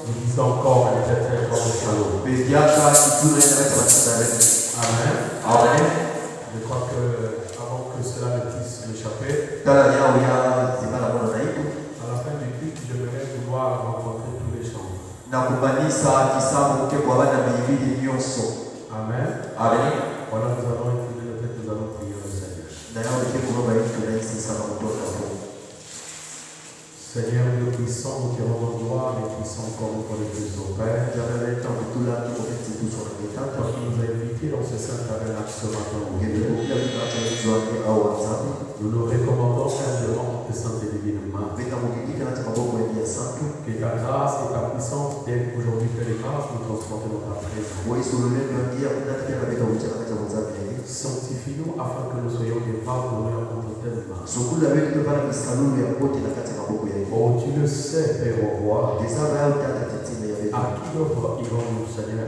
Nous disons encore un très très grand shalom. Amen. Amen. Je crois que avant que cela ne puisse m'échapper, à la fin du culte, j'aimerais vouloir rencontrer tous les chambres. Amen. Amen. Voilà, nous allons incliner nos têtes, nous allons prier le Seigneur. Seigneur, nous puissons, nous te rendons gloire et puissons encore nous connaître au Père. Toi qui nous as invités dans ce saint tabernacle ce matin, nous nous recommandons humblement de Sainte et Divine Main. Que ta grâce et ta puissance viennent aujourd'hui, Père et grâce, nous transporter dans ta présence. Sanctifie-nous afin que nous soyons des braves honneurs contre tes mains. Oh, tu le sais, Père au roi. À qui l'œuvre irons-nous, Seigneur?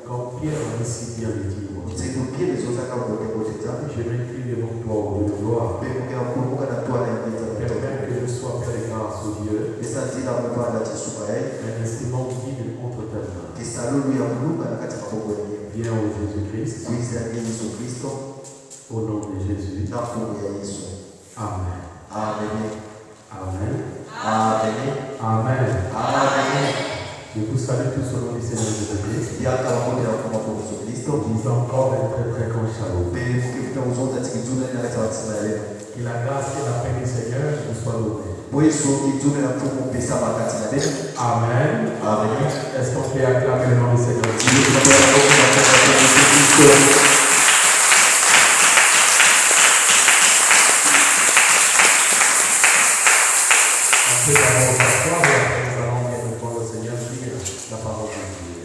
Quand Pierre a dit si bien le dire, je m'incline devant toi, au Dieu de gloire. Permets que je sois, Père et grâce au Dieu, un instrument guide contre tes mains. Viens au Jésus-Christ, au nom de Jésus. Amen. Amen. Amen. Amen. Amen. Amen. Je vous salue tous au nom du Seigneur Jésus-Christ. Disons encore un très très grand shalom. Que la grâce et la paix du Seigneur vous soient données. Amen. Amen. Est-ce qu'on peut acclamer le nom du Seigneur? On peut d'abord s'asseoir et après nous allons bien entendre le Seigneur dire la parole de Dieu.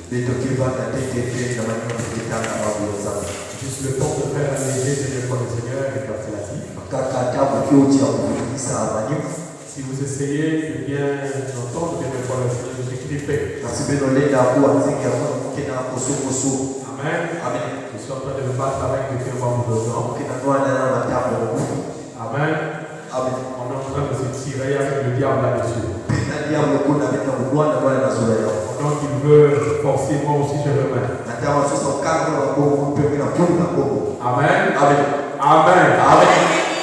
Juste le temps de faire un léger Seigneur pour le Seigneur récapitulatif. Si vous essayez de bien entendre bien pour le Seigneur, vous écrivez. Amen. Amen. Je suis en train de me battre avec depuis un bon bout de temps. Amen. Amen. On est en train de se tirer avec le diable là-dessus. Donc il veut forcer, moi aussi je remets. Amen. Amen. Amen. Amen.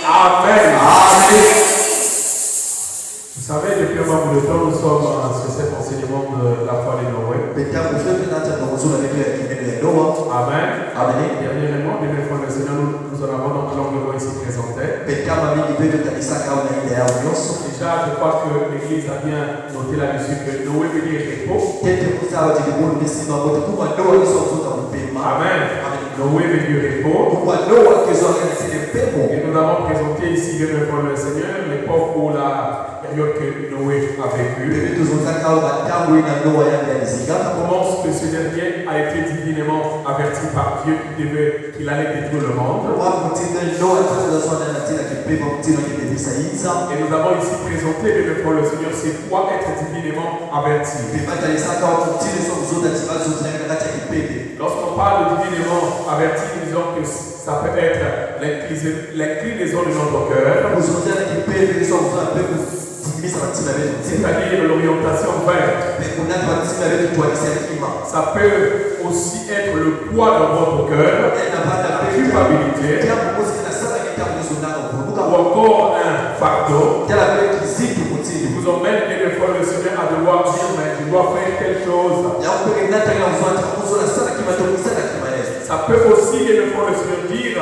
Amen. Amen. Vous savez, depuis un bon bout de temps, nous sommes sur cet enseignement de la foi des Noé. Amen. Amen. Dernièrement, bien frères et sœurs, nous en avons donc longuement ici présenté. Déjà, je crois que l'Église a bien noté là-dessus que Noé veut dire repos. Amen. Noé veut dire repos. Et nous avons présenté ici, bien frères et sœurs, l'époque où la période que Noé a vécue. Comment que ce dernier a été divinement averti par Dieu qu'il allait détruire le monde. Et nous avons ici présenté pour le Seigneur c'est quoi être divinement averti. Lorsqu'on parle de divinement averti, disons que ça peut être l'inclinaison de notre cœur. C'est-à-dire l'orientation vers. Ça peut aussi être le poids dans votre cœur, la culpabilité, ou encore un fardeau qui vous emmène et le fois le Seigneur à devoir dire mais je dois faire quelque chose. Ça peut aussi et le fois le Seigneur dire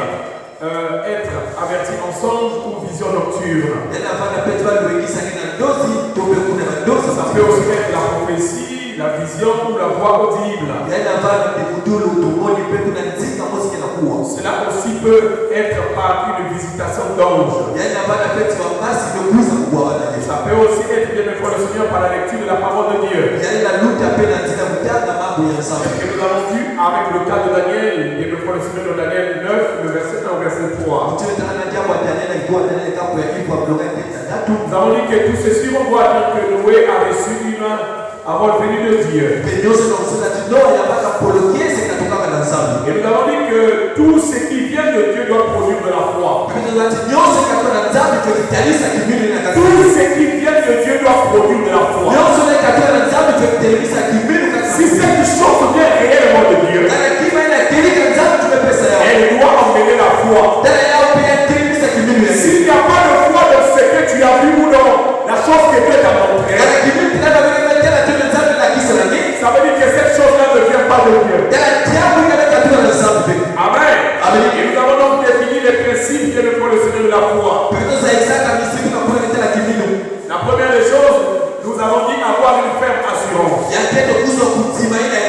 être averti en songe ou vision nocturne. Ça peut aussi être la prophétie, la vision ou la voix audible. Cela aussi peut être par une visitation d'ange. Ça peut aussi être bien le Seigneur par la lecture de la parole de Dieu. Et que nous avons vu avec le cas de Daniel, bien le Seigneur de Daniel 9, le verset 1 au verset 3. Nous avons dit que tout ceci, on voit dire que Noé a reçu une avant le venue de Dieu. Et nous avons dit que tout ce qui vient de Dieu doit produire de la foi. Tout ce qui vient de Dieu doit produire de la foi.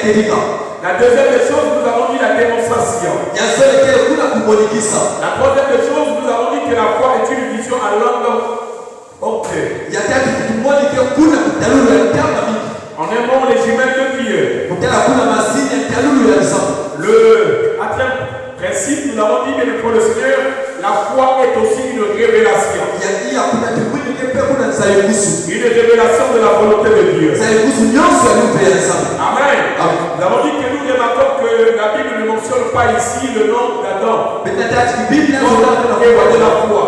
La deuxième des choses, nous avons dit la démonstration. La troisième des choses, nous avons dit que la foi est une vision à longue portée. En un mot, les jumelles de Dieu. Le quatrième principe, nous avons dit, bien pour le Seigneur, la foi est aussi une révélation. Une révélation de la volonté de Dieu. Amen. Nous avons dit que nous remarquons que la Bible ne mentionne pas ici le nom d'Adam. De la foi.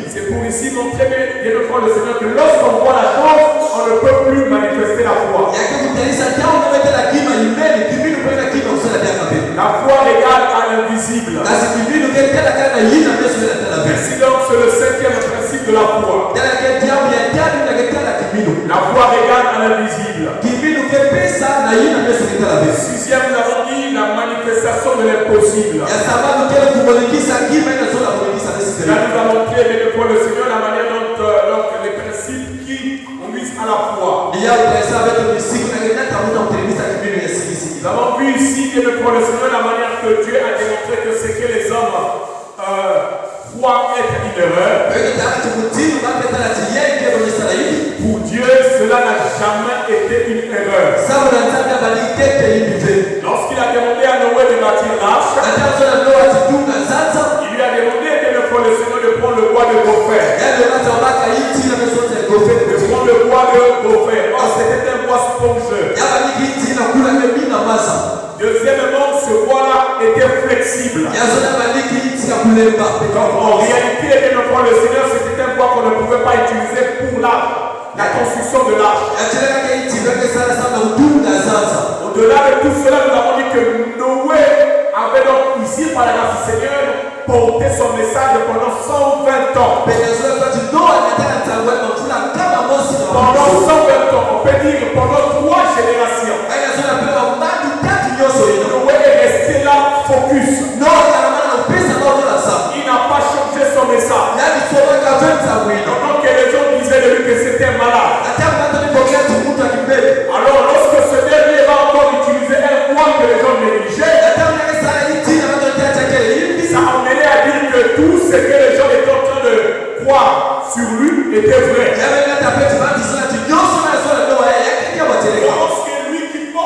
C'est pour ici montrer, bien le Seigneur, que lorsqu'on voit la chose, on ne peut plus manifester la foi. La foi regarde à l'invisible. Ainsi donc, c'est le cinquième principe de la foi. La foi regarde à l'invisible. Sixième, nous avons dit la manifestation de l'impossible. Là, nous avons montré, mais pour le Seigneur, la manière dont les principes qui conduisent à la foi. Nous avons vu ici, bien pour le Seigneur, la manière que Dieu a démontré que c'est que les hommes croient être une erreur. Pour Dieu, cela n'a jamais été une erreur. Lorsqu'il a demandé à Noé de bâtir l'arche, il lui a demandé bien pour le Seigneur de prendre le bois de gopher. De prendre le bois de gopher. Or, c'était un bois spongieux. Deuxièmement, ce bois-là était flexible. Donc, en réalité, bien le Seigneur, c'était un bois qu'on ne pouvait pas utiliser pour la construction de l'arche. Au-delà de tout cela, nous avons dit que Noé avait donc ici, par la grâce du Seigneur, porté son message pendant 120 ans. Pendant 120 ans, on peut dire pendant 3 générations. Noé est resté là, focus. Il n'a pas changé son message. Pendant que les gens disaient de lui que c'était malade. Alors lorsque ce dernier va encore utiliser un bois que les gens négligeaient, ça a amené à dire que tout ce que les gens étaient en train de croire sur lui était vrai. Lorsque lui qui porte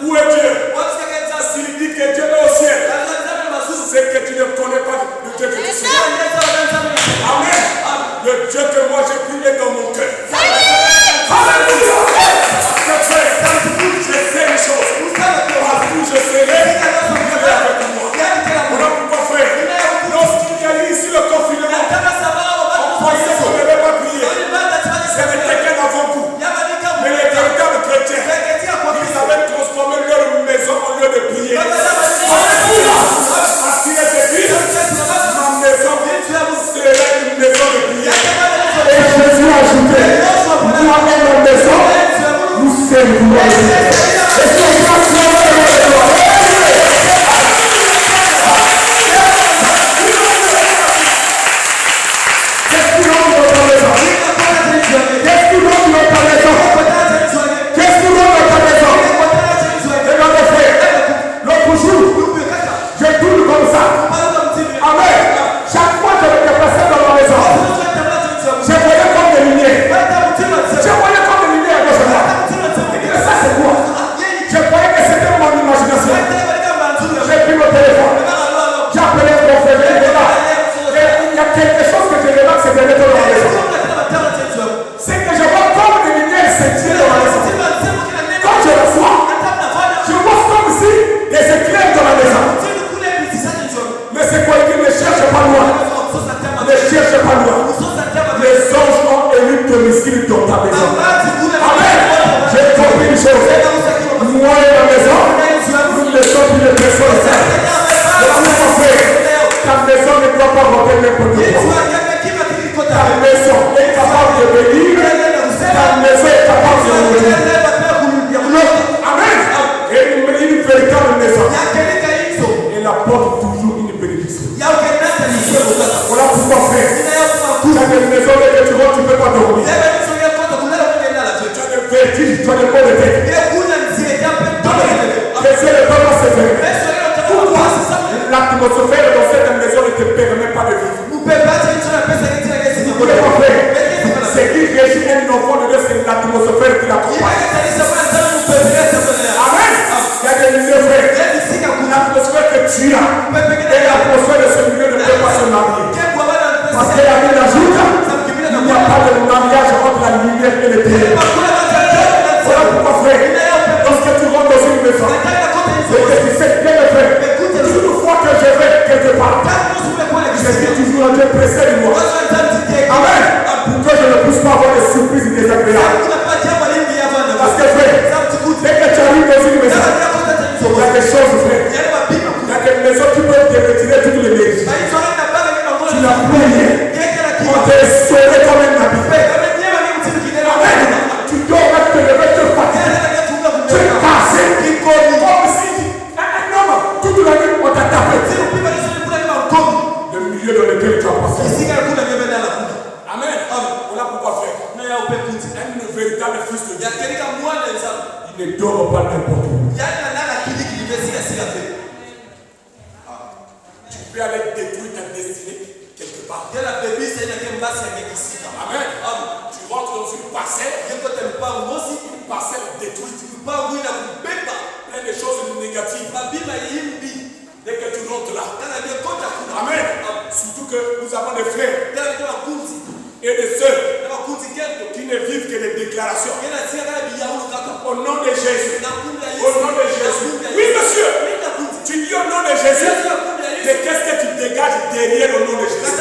Où est Dieu? S'il dit que Dieu est gloire. Et si on passe la gloire de gloire. Qu'est-ce qu'il a dans ta maison? Qu'est-ce qu'il a dans ta maison? Qu'est-ce qu'il a dans ta maison? Regardez frère, l'autre jour, je tourne comme ça. Amen. Chaque fois que je me déplaçais dans ma maison, je voyais comme des lumières. Je voyais comme des lumières à gauche et à droite. Et ça c'est quoi? Je croyais que c'était mon imagination. J'ai pris mon téléphone. J'ai appelé mon frère. Il y a quelque chose que je remarque, c'est de dans la maison. C'est que je vois comme des lumières scintiller dans la maison. Quand je le vois, je vois comme si des éclairs dans la maison. Mais c'est quoi? Il ne cherche pas loin. Ne cherche pas loin. Les anges ont élu domicile dans ta maison. Amen. J'ai compris une chose. Moi et ma maison, nous ne sommes plus les personnes saines. Ta maison ne doit pas rentrer n'importe quoi. Ta maison est capable de bénir. Ta maison est capable de bénir. Amen. Et une véritable maison. Elle apporte toujours une bénédiction. Voilà pourquoi frère. Tu as des maisons que tu vois, tu ne peux pas dormir. Tu as des vertiges, tu as des maux de tête. Les yeux ne peuvent pas se fermer. Pourquoi? L'atmosphère dans cette maison ne te permet pas de vivre. C'est qui régit un enfant de Dieu, c'est l'atmosphère qui l'accompagne. Amen. Il y a des milieux frères. L'atmosphère que tu as et l'atmosphère de ce milieu ne peut pas se marier. Parce que la Bible ajoute, il n'y a pas de mariage entre la lumière et le ténèbres. Voilà pourquoi frère, lorsque tu rentres dans une maison, et que tu sais bien le faire, toute fois que je vais quelque part, je dis toujours à Dieu, précède-moi. Amen. Pour que je ne puisse pas avoir des surprises désagréables. Parce que frère, dès que tu arrives dans une maison, il y a des choses frère. Il y a des maisons qui peuvent te retirer toutes les l'énergie. Tu n'as plus rien. On te sauvé comme un habit. Amen. Tu dois te lever, te fatiguer. Tu es cassé. Comme si un homme, toute la nuit, on t'a tapé. Le milieu dans lequel tu as passé. Amen. Voilà pourquoi frère. Un véritable fils de Dieu. Il ne dort pas n'importe où. Tu peux aller détruire ta destinée quelque part. Amen. Tu rentres dans une parcelle. Une parcelle détruite. Plein de choses négatives. Dès que tu rentres là. Amen. Surtout que nous avons des frères et des sœurs qui ne vivent que des déclarations. Au nom de Jésus. Au nom de Jésus. Oui, monsieur. Tu dis au nom de Jésus. Mais qu'est-ce que tu dégages derrière le nom de Jésus?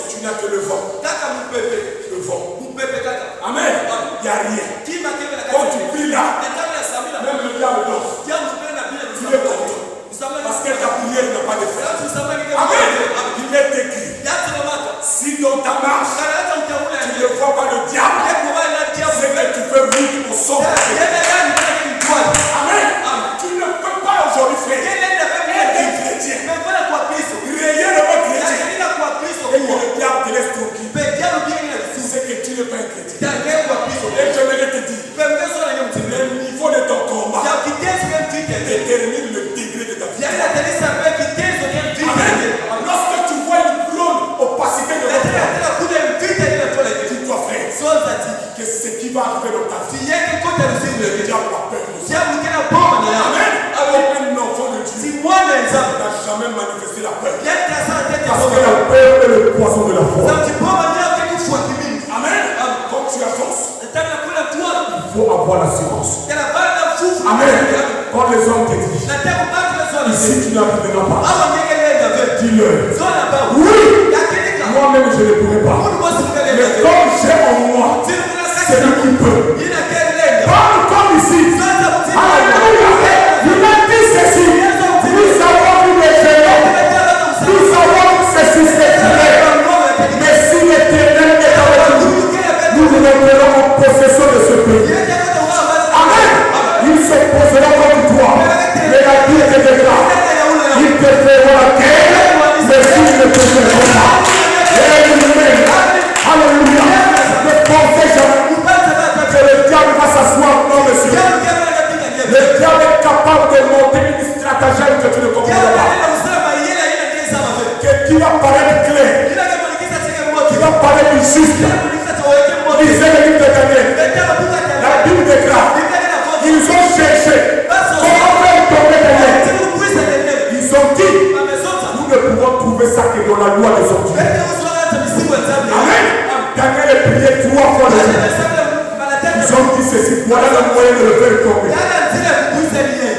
Tu n'as que le vent. Le vent. Amen. Il n'y a rien. Quand tu pries là, même le diable danse. Tu es content. Parce que ta prière n'a pas de fait. Amen. Il est écrit. Si dans ta marche, tu ne vois pas le diable, c'est que tu peux vivre au sombre. Amen. Tu ne peux pas aujourd'hui faire être chrétien. Réellement chrétien. Et que le diable te laisse tranquille. C'est que tu n'es pas un chrétien. Et je vais te dire, le niveau de ton combat détermine le degré de ta vie. Amen. Lorsque tu vois une grande opacité de votre vie, tu dois faire que ce qui va arriver dans ta vie, le diable a peur. Amen. Avec un enfant de Dieu, n'a jamais manifesté la peur. Parce que la peur est le poison de la foi. Amen. Quand tu avances, il faut avoir l'assurance. Amen. Quand les hommes te disent, ici tu n'arriveras pas, dis-leur, oui, moi-même je ne pourrai pas. Mais comme j'ai en moi, c'est lui qui peut. Parle comme ici. Alléluia. Il a dit ceci. Nous avons vu les géants. Nous avons vu ceci, c'est vrai. Mais si l'Éternel est avec nous, nous rentrerons en possession de ce pays. te feront la guerre, mais ils ne te feront pas. Amen. Alléluia. Ne pensez jamais que le diable va s'asseoir dans le ciel. Le diable est capable de monter une stratagème que tu ne comprends pas. Qui va paraître clair, qui va paraître juste. Lisez le livre de Daniel. La Bible déclare, ils ont cherché comment faire tomber Daniel. Ils ont dit, nous ne pouvons trouver ça que dans la loi des hommes. Amen. Daniel est prié 3 fois le jour. Ils ont dit ceci, voilà le moyen de le faire tomber.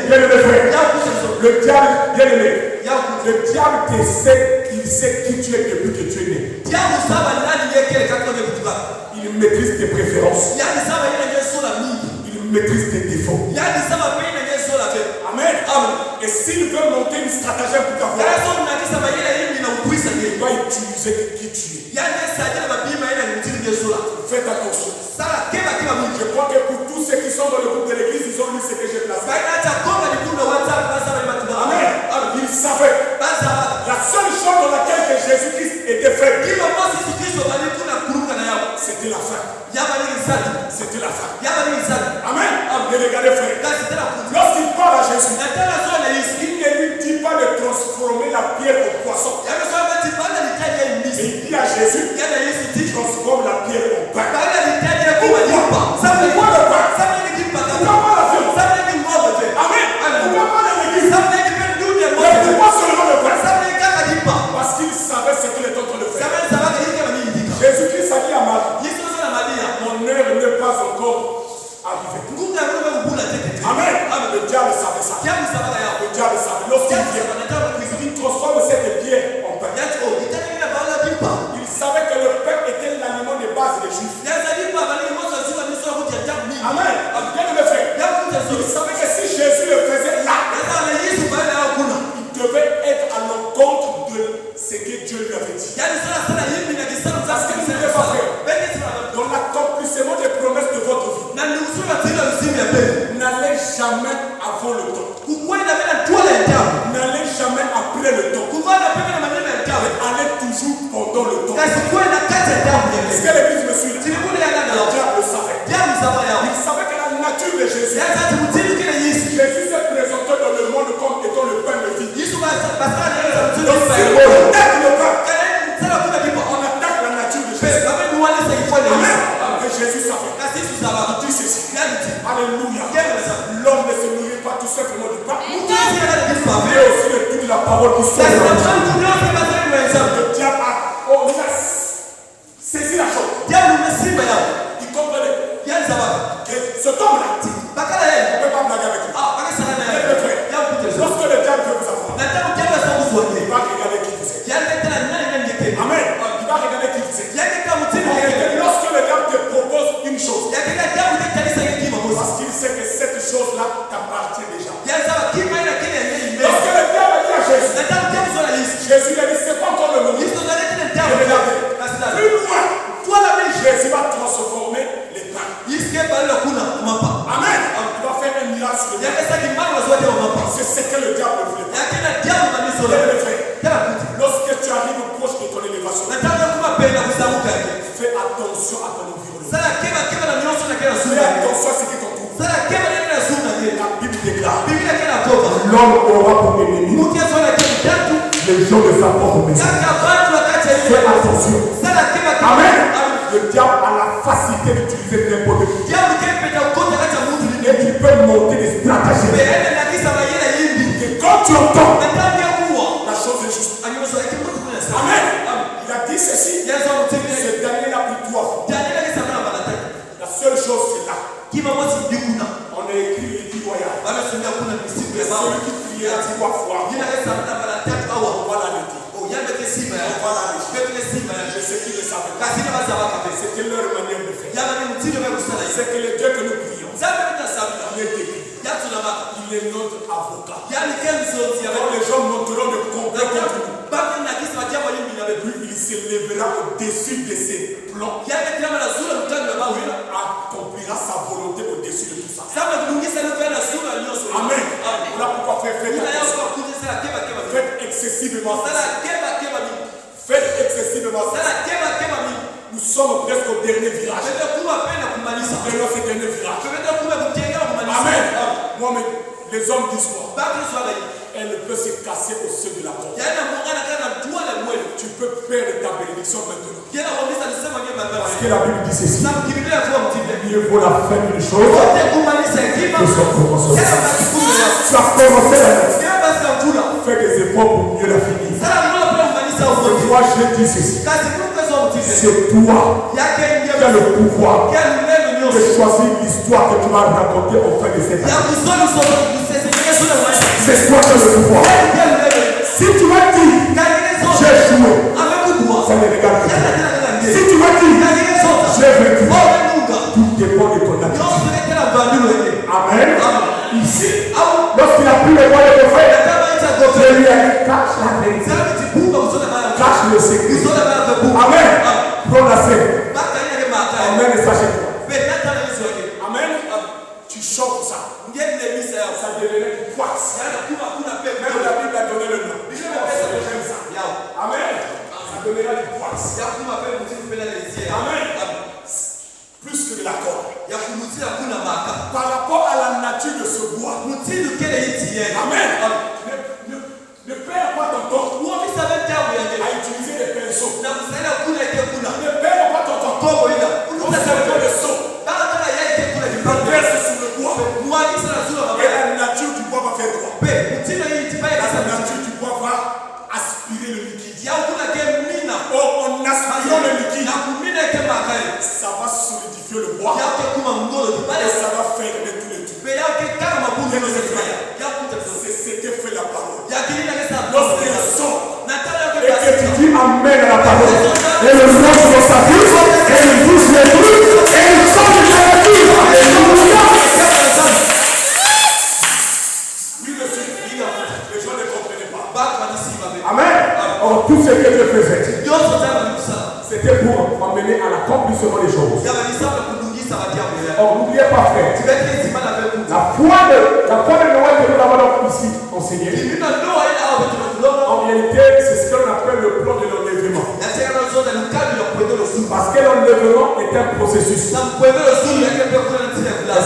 Bien aimé frère, le diable, bien aimé, le diable te sait, il sait qui tu es depuis que tu es né. Il maîtrise tes préférences. Il maîtrise tes défauts. Amen. Et s'il veut monter une stratagème pour t'avoir, il va utiliser qui tu es. Faites attention. Je crois que pour tous ceux qui sont dans le groupe de l'église, ils ont lu ce que j'ai placé. Amen. Ils savaient. La seule chose dans laquelle Jésus-Christ était faible, c'était la faim. C'était la faim. Amen. Et regardez frère. Lorsqu'il parle à Jésus, il ne lui dit pas de transformer la pierre en poisson. Mais il dit à Jésus, transforme la pierre en pain. Pourquoi? Ça fait quoi le pain? Pourquoi pas la viande? Amen. Pourquoi pas l'église? Mais pourquoi seulement le pain? Parce qu'il savait ce qu'il est en train de faire. Jésus-Christ a dit à Marie, mon heure n'est pas encore arrivée. Amen. Le diable savait ça. Le diable savait. Lorsqu'il vient, il transforme cette pierre en pain. Il savait que le pain était l'aliment de base des Juifs. Amen. Bien aimé frère. Il savait que si Jésus le faisait là, il devait être à l'encontre de ce que Dieu lui avait dit. Parce qu'il ne pouvait pas faire. Dans l'accomplissement des promesses de votre vie, n'allez jamais avant le temps. N'allez jamais après le temps. Allez toujours pendant le temps. Est-ce que l'église me suit là? Le diable le savait. Il savait que la nature de Jésus. Jésus s'est présenté dans le monde comme étant le pain de vie. Donc si on attaque le pain, on attaque la nature de Jésus. Amen. Et Jésus savait. Il dit ceci. Alléluia. L'homme ne se nourrit pas tout simplement du pain, mais aussi de toute la parole qui sort de la bouche. Le diable a saisi la chose. Il comprenait. Ce homme-là, on ne peut pas blaguer avec lui. Lorsque le diable veut vous avoir, il va regarder qui vous êtes. Amen. Il va regarder qui vous êtes. Et lorsque le diable te propose une chose, parce qu'il sait que cette chose-là t'appartient déjà. Lorsque le diable dit à Jésus, Jésus lui a dit, c'est pas encore le moment. Plus loin, Jésus va transformer les pains. Amen. Il va faire un miracle sur le diable. C'est ce que le diable voulait faire. Lorsque tu arrives proche de ton élévation, fais attention à ton environnement. Fais attention à ce qui t'entoure. La Bible déclare, l'homme aura pour ennemi les gens de sa propre maison. Fais attention. Amen. Le diable a la facilité d'utiliser n'importe qui. Et il peut monter des stratagèmes. Et quand tu entends, la chose est juste. Amen. Il a dit ceci. C'est Daniel a pris 3 fois. La seule chose c'est là. On a écrit les 10 voyages. Et celui qui priait 3 fois. On va la dire. Je sais qu'ils le savaient. C'était leur manière de faire. C'est que le Dieu que nous prions, il est écrit. Il est notre avocat. Quand les gens monteront de complot contre nous, lui, il s'élèvera au-dessus de ses plans. Il accomplira sa volonté au-dessus de tout ça. Amen. Voilà pourquoi faites excessivement. Faites excessivement. Nous sommes presque au dernier virage. Et là, c'est le dernier virage. Amen. Moi, les hommes du soir, elle ne peut se casser au sein de la porte. Tu peux perdre ta bénédiction maintenant. Parce que la Bible dit ceci. Mieux vaut la fin d'une chose que son commencement. Tu as commencé la fais des efforts pour mieux la finir. Moi, je dis ceci. C'est toi qui as le pouvoir de choisir l'histoire que tu vas raconter au fin de cette année. C'est toi qui as le pouvoir. Si tu m'as dit, j'ai joué, ça ne regarde pas. Si tu m'as dit, j'ai vécu, tout dépend de ton attitude. Amen. Ici, lorsqu'il a pris le roi de frère, je lui ai dit, cache la vérité. Cache le secret. Amen. Prends la scène. Amen et sachez-toi. Amen. Tu chauffes ça. Ça devenait du poids. Même la Bible a donné le nom. J'aime ça. Amen. Ça donnera du poids. Amen. Plus que de la corde. Par rapport à la nature de ce bois. Amen. Ne perds pas ton temps à utiliser des pinceaux. Ne perds pas ton temps. Comme ça fait le saut. Tu verses sur le bois. Et la nature du bois va faire droit. La nature du bois va aspirer le liquide. Or, en aspirant le liquide, ça va solidifier le bois. Et ça va fermer tous les trous. C'est ce que fait la parole. Lorsqu'il sort et que tu dis amen à la parole, et le range dans sa bouche, et il bouge les trucs, et il sort de la nature. Alléluia. Oui, monsieur. Les gens ne comprenaient pas. Amen. Or, tout ce que Dieu faisait, c'était pour emmener à l'accomplissement des choses. Or, n'oubliez pas, frère, la foi de Noël que nous avons ici enseigné, en réalité, c'est ce qu'on appelle le plan de l'enlèvement. Parce que l'enlèvement est un processus. Est-ce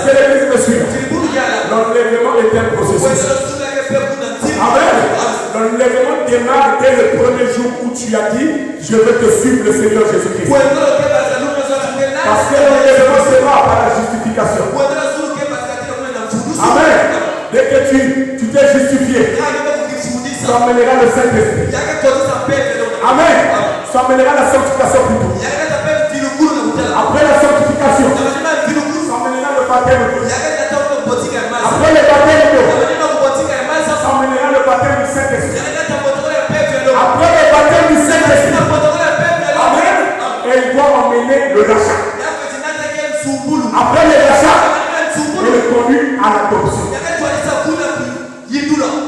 que l'église me suit? L'enlèvement est un processus. Amen. L'enlèvement démarre dès le premier jour où tu as dit, je veux te suivre le Seigneur Jésus-Christ. Parce que l'enlèvement se va par la justification. Amen. Dès que tu t'es justifié, ça amènera le Saint-Esprit. Amen. Ça amènera la sanctification plutôt. Après la sanctification, ça amènera le baptême. Après le baptême, ça amènera le baptême du Saint-Esprit. Après le baptême du Saint-Esprit, amen. Et il doit emmener le rachat. Après le rachat, il est conduit à l'adoption.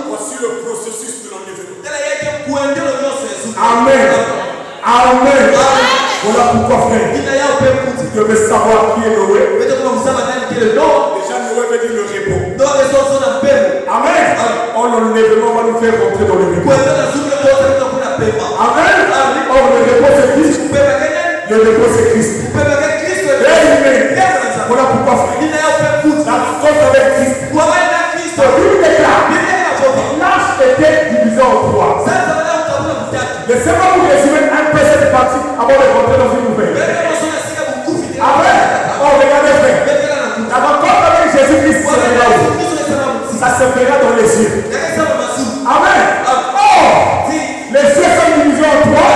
Voici le processus de l'enlèvement. Amen. Amen. Voilà pourquoi, frère, tu devais savoir qui est Noé. Déjà, Noé veut dire le repos. Amen. Or, l'enlèvement va nous faire rentrer dans le repos. Amen. Or, le repos, c'est Christ. Le repos, c'est Christ. Amen. Voilà pourquoi, frère, la rencontre avec Christ. La Bible déclare, l'âge était divisé en trois. Laissez-moi vous résumer un peu cette partie avant de rentrer dans une nouvelle. Amen. Oh, regardez, frère. La rencontre avec Jésus-Christ, ça se fera dans les cieux. Amen. Oh, les cieux sont divisés en trois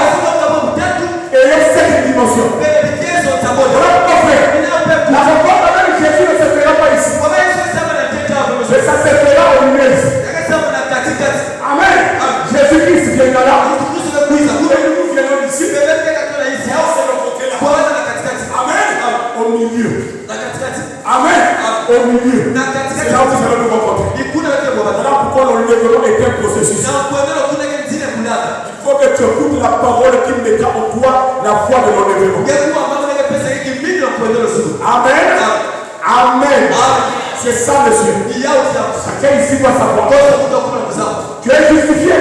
et il y a 7 dimensions. Voilà pourquoi, frère, la rencontre avec Jésus ne se fera pas ici. Mais ça se fera au milieu ici. Amen. Jésus-Christ viendra là. Et nous viendrons ici. Et on se rencontrera là. Amen. Au milieu. Amen. Au milieu. C'est là où nous allons nous rencontrer. Voilà pourquoi l'enlèvement est un processus. Il faut que tu écoutes la parole qui mettra en toi la foi de l'enlèvement. Amen. Amen. C'est ça, monsieur. Chacun ici doit savoir. Tu es justifié.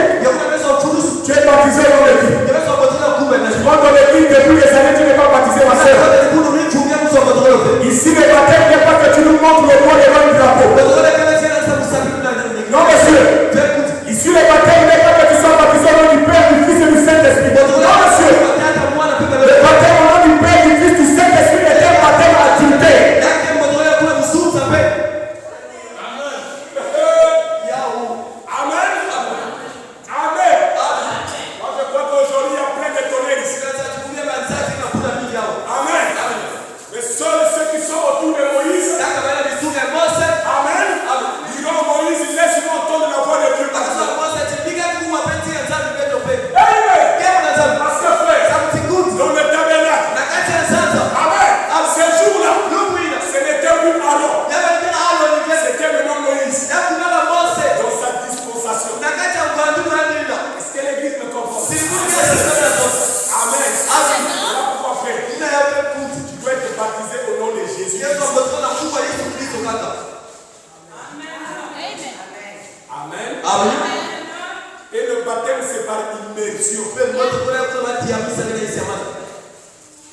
Immersion.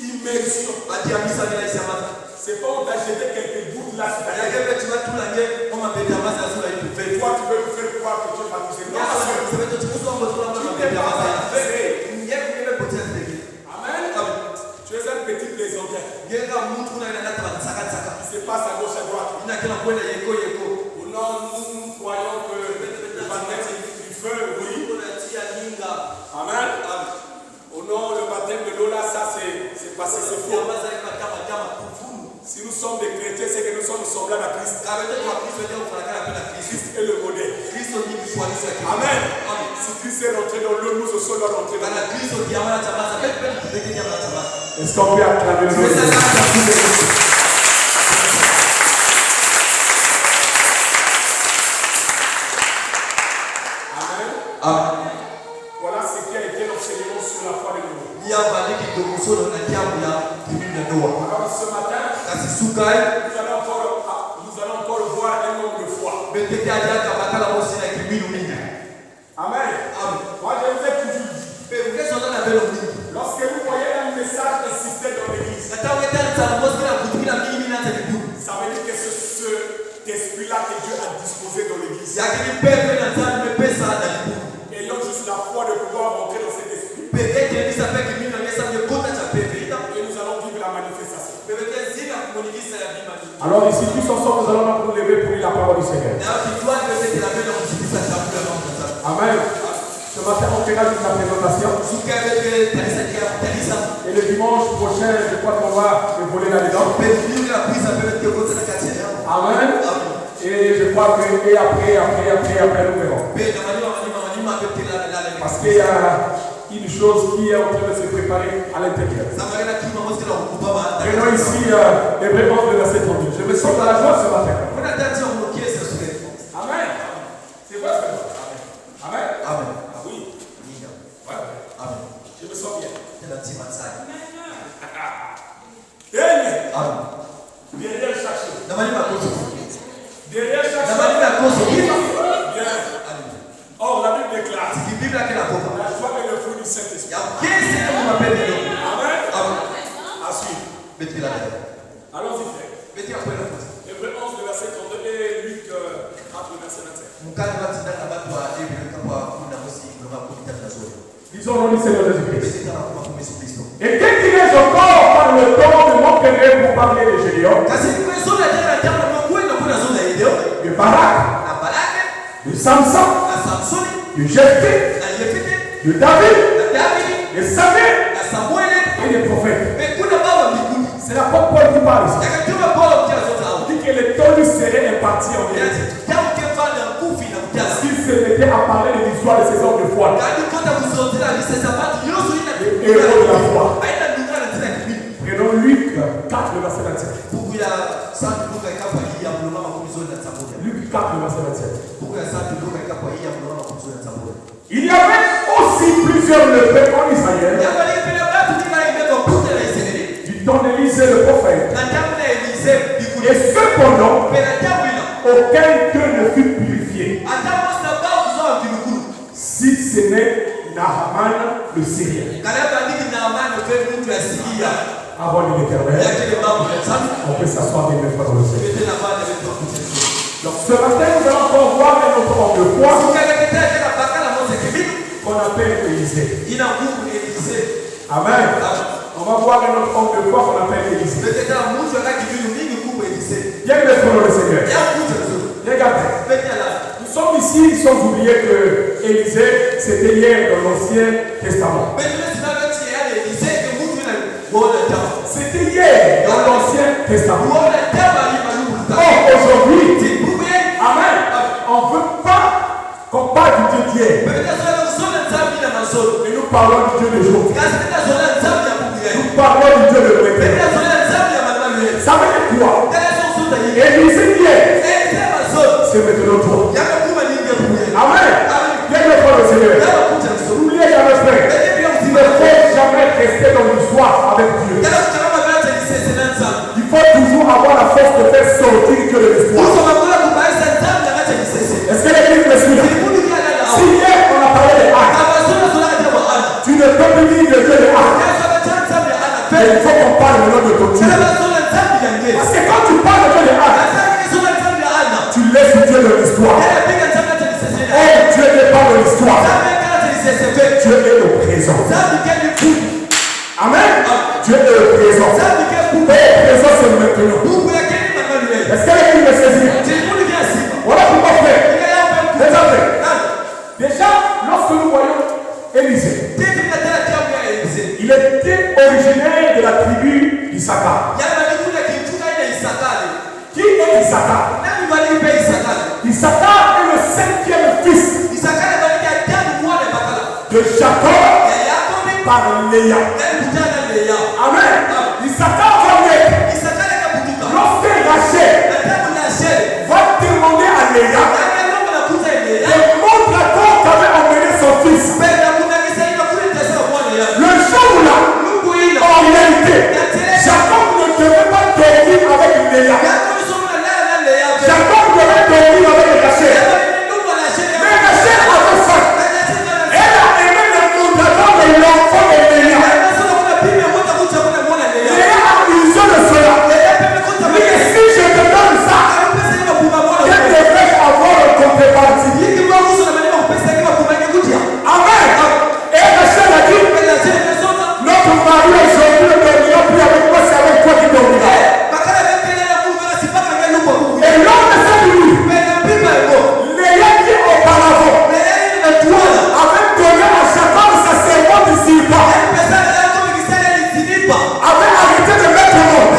Immersion. C'est pas on t'a jeté quelques gouttes là. Toi, tu veux me faire croire que tu es baptisé. Non, Amen. Tu es un petit plaisantin. Qui se passe à gauche à droite. Non, nous croyons que le baptême du feu, oui. Amen. Oh non, le baptême de l'eau là, ça c'est passé, c'est faux. Si nous sommes des chrétiens, c'est que nous sommes semblables à Christ. Christ est le modèle. Amen. Si Christ est rentré dans l'eau, nous aussi doit rentrer dans l'eau. Est-ce qu'on peut acclamer le nom? Amen. Voilà ce qui a été l'enseignement sur la foi de Noé. Alors ce matin, nous allons encore voir un nombre de fois. Amen. Moi je vous ai toujours dit, lorsque vous voyez un message insister dans l'église, ça veut dire que c'est cet esprit-là que Dieu a disposé dans l'église. Et donc juste la foi de pouvoir rentrer dans cet esprit. Et nous allons vivre la manifestation. Alors ici tous ensemble nous allons nous lever pour lire la parole du Seigneur. Amen. Ce matin on fera toute la présentation. Et le dimanche prochain je crois qu'on va voler là-dedans. Amen. Et je crois que après nous verrons. Parce qu'il y a une chose qui est en train de se préparer à l'intérieur. Prenons ici les vrais de verset 32. Je me sens dans la joie ce matin. Amen. C'est vrai ce que Amen. Amen. Ah oui. Ouais. Amen. Je me sens bien. Amen. Derrière chaque chose. Derrière chaque chose. Bien. Or, la Bible déclare la joie est le fruit du Saint-Esprit. Amen. À suivre. Allons-y, frère. Hébreux 11, le verset 32 et Luc 4, le verset 25. Disons-nous le Seigneur Jésus-Christ. Et que dirais-je encore par le temps de mon péché pour parler de Gédéon, de Barak, de Samson, de Jephthé, de David, de Samuel et des prophètes. C'est l'apôtre Paul qui parle ici. Il dit que le temps lui serait imparti en lui. S'il se mettait à parler de l'histoire de ces hommes de foi. Les héros de la foi. Prenons Luc 4, le verset 27. Luc 4, le verset 27. Il y avait aussi plusieurs lepreux en Israël. Du temps d'Élisée le prophète. Et cependant, aucun d'eux ne fut purifié. Si ce n'est Naaman le Syrien. Avant l'Éternel, on peut s'asseoir des deux fois dans le Seigneur. Donc ce matin, nous allons encore voir un autre homme de foi qu'on appelle Élisée. Amen. On va voir un autre homme de foi qu'on appelle Élisée. Bien le frère le Seigneur. Regardez. Nous sommes ici sans oublier que Élisée, c'était hier dans l'Ancien Testament. C'était hier dans l'Ancien Testament. Or, aujourd'hui, amen, on ne veut pas qu'on parle du Dieu d'hier. Mais nous parlons du Dieu de jour. Nous parlons du Dieu de l'éternel. Ça veut dire quoi? Élisée d'hier, c'est maintenant toi. Amen. Viens le voir le Seigneur. N'oubliez jamais, frère. Il ne faut jamais rester dans l'histoire avec Dieu. Il faut toujours avoir la force de faire sortir Dieu de l'histoire. Est-ce que l'église me suit? Si hier on a parlé des actes, il faut qu'on parle maintenant de ton Dieu. Parce que quand tu parles de Dieu de Anne, tu laisses Dieu de l'histoire. Oh, Dieu n'est pas de l'histoire. Dieu est le présent. Amen. Dieu est le présent. Et le présent c'est maintenant. Est-ce qu'elle me saisit? Voilà pourquoi frère. Déjà, lorsque nous voyons Élisée, il était originaire de la tribu d'Issachar. Qui est Issachar? Issachar est le 5e fils de Jacob par Léa. Amen. Issachar va naître. Lorsque Rachel va demander à Léa de montrer à toi qu'avait emmené son fils. Le jour-là, en réalité, Jacob ne devait pas dormir avec Léa. Jacob devait dormir avec Rachel. Mais Rachel avait faim. Elle a aimé le montateur de l'enfant de Léa. Léa a usé de cela. Mais si je te donne ça, quel devrais-je avoir en contrepartie? Amen. Et Rachel a dit, notre mari aujourd'hui ne dormira plus avec moi, c'est avec toi qui dormira. Et l'homme s'est dit, Léa qui auparavant avait donné à Jacob sa servante Zilpa, avait arrêté de mettre au monde.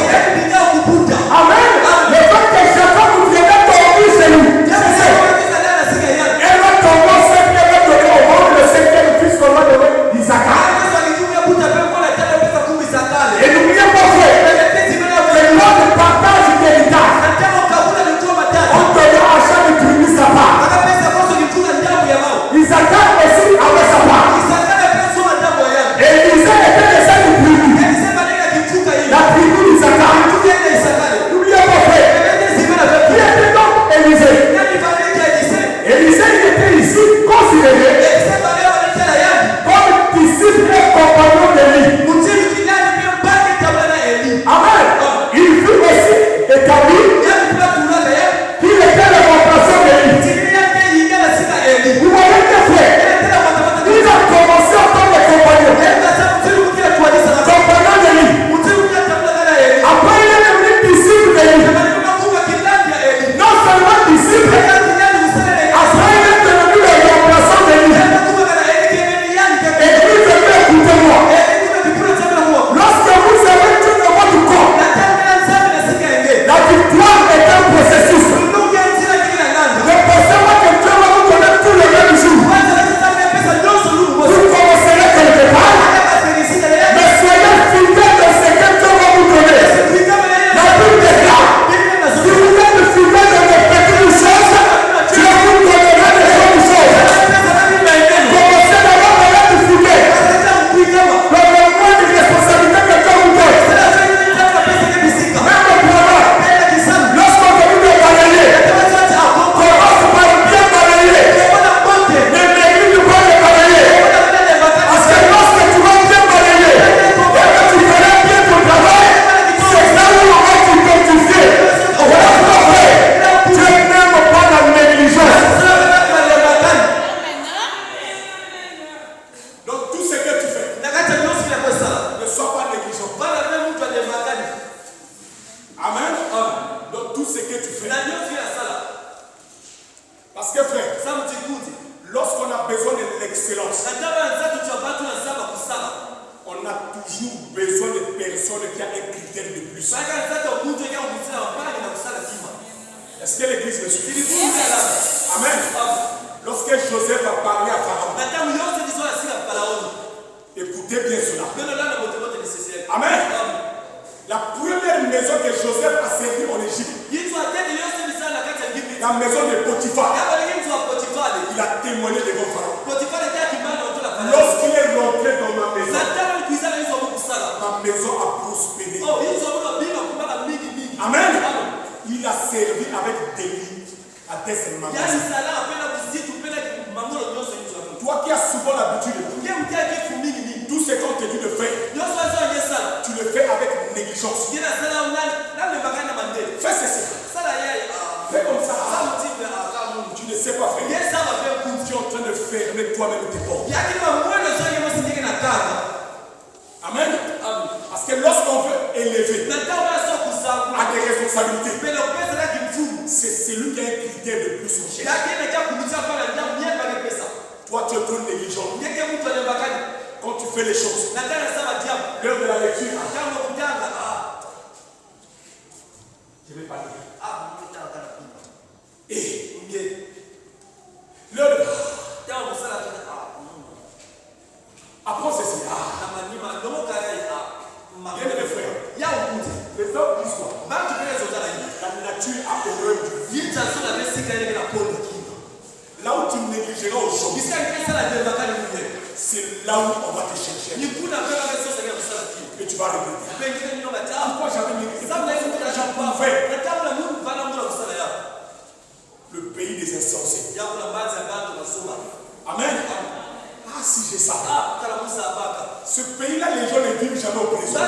Amen. Le fait que Jacob viendrait dormir chez lui, elle va tomber au 5e donné au monde, le 5e fils qu'on va donner Isaac. Et n'oubliez pas que l'homme partage l'héritage. On donnera à chaque tribu sa part. Isaac aussi avait sa part. Et Élisée était de cette tribu. La tribu d'Isaac. N'oubliez pas frère. Qui était donc Élisée? Élisée il était ici considéré comme disciple et compagnon d'Élie. Amen. Il fut aussi établi qu'il était le remplaçant d'Élie. Vous voyez que frère, il a commencé en tant que compagnon. Compagnon d'Élie. Après il est devenu disciple d'Élie. Non seulement disciple, après il est devenu le remplaçant d'Élie. Église, écoutez-moi. Lorsque vous avez tout dans votre corps, la victoire est un processus. Ne pensez pas que Dieu va vous donner tout le même jour. Vous commencerez quelque part, mais soyez fidèles de ce que Dieu va vous donner. La Bible déclare, si vous êtes fidèles de mes petites choses, Dieu vous donnera des grandes choses. Commencez d'abord à être fidèles. Le moins de responsabilité que Dieu vous donne. Même au travail, lorsqu'on te dit de balayer, commence par bien balayer. Ne néglige pas de balayer. Parce que lorsque tu vas bien balayer, et que tu feras bien ton travail, c'est là où on va t'identifier. Voilà pourquoi Dieu n'aime pas la négligence. Donc tout ce que tu fais, ne sois pas négligent. Amen. Donc tout ce que tu fais. Parce que frère, lorsqu'on a besoin de l'excellence, on a toujours besoin de personnes qui ont un critère de plus. Est-ce que l'église me suit? Amen. Lorsque Joseph a parlé à Pharaon, écoutez bien cela. Amen. La première maison que Joseph a servie en Égypte, la maison de Potiphar, il a témoigné devant Pharaon. Lorsqu'il est rentré dans ma maison a prospéré. Amen. Il a servi avec délit à tes magasins. Toi qui as souvent l'habitude de tout ce qu'on te dit de faire, tu le fais toi-même te portes. Yaki mamwele zonge mosindike na kaka. Amen. Parce que lorsqu'on veut élever à des responsabilités, c'est celui qui a un critère de plus au chef. Toi, tu es trop négligent. Quand tu fais les choses, l'heure de la lecture, je vais parler. Et l'heure de apprends ceci. Bien mes frères, les hommes disent quoi? La nature a horreur du vide. Là où tu négligeras aujourd'hui, c'est là où on va te chercher. Et tu vas regretter. Pourquoi j'avais négligé? Le pays des insensés. Amen. Ah, si j'ai ça. Ce pays-là, les gens ne vivent jamais au présent.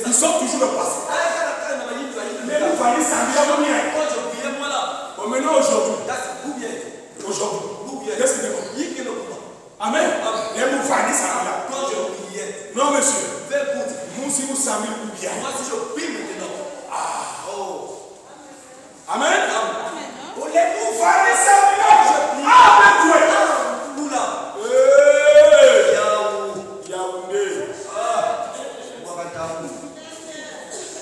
Ils sont toujours le passé. Mais la famille, ça vient bien. Bon, maintenant, aujourd'hui, qu'est-ce que c'est? Amen. Les moufani, ça va là. Non, monsieur. Nous, si vous savez bien. Amen. Les moufani, ça va là. Amen.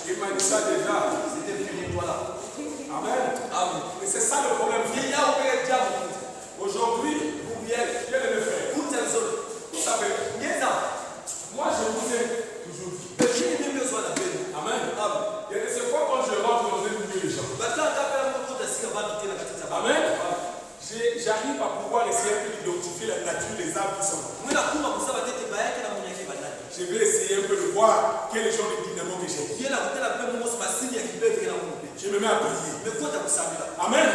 Il m'a dit ça déjà. C'était fini, voilà. Amen. Mais c'est ça le problème. Aujourd'hui, vous viens de le faire. Vous savez, moi je vous ai toujours dit. Amen. Il y a des fois quand je rentre dans une vie, les gens. Amen. J'arrive à pouvoir essayer d'identifier la nature des âmes qui sont. Je vais essayer un peu de voir quel genre de dynamo que j'ai. Je me mets à prier. Amen.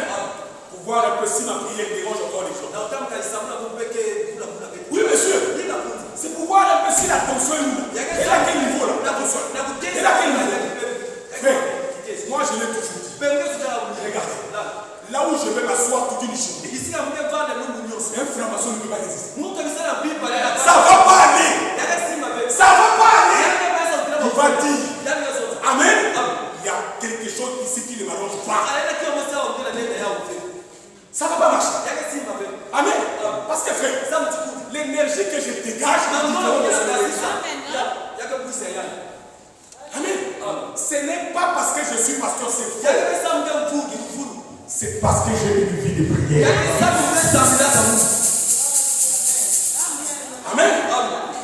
Pour voir un peu si ma prière dérange encore les gens. Oui, monsieur. C'est pour voir un peu si la tension est où. Elle est à quel niveau là? La tension. Elle est à quel niveau? Frère, moi je l'ai toujours dit. Regardez. Là où je vais m'asseoir toute une journée. Un franc-maçon ne peut pas résister. Ça va pas aller. Ça va pas aller. Il va dire. Amen. Il y a quelque chose ici qui ne m'arrange pas. Ça va pas marcher. Amen. Parce que frère, l'énergie que je dégage, amen. Ce n'est pas parce que je suis pasteur, c'est faux. C'est parce que j'ai une vie de prière. Amen.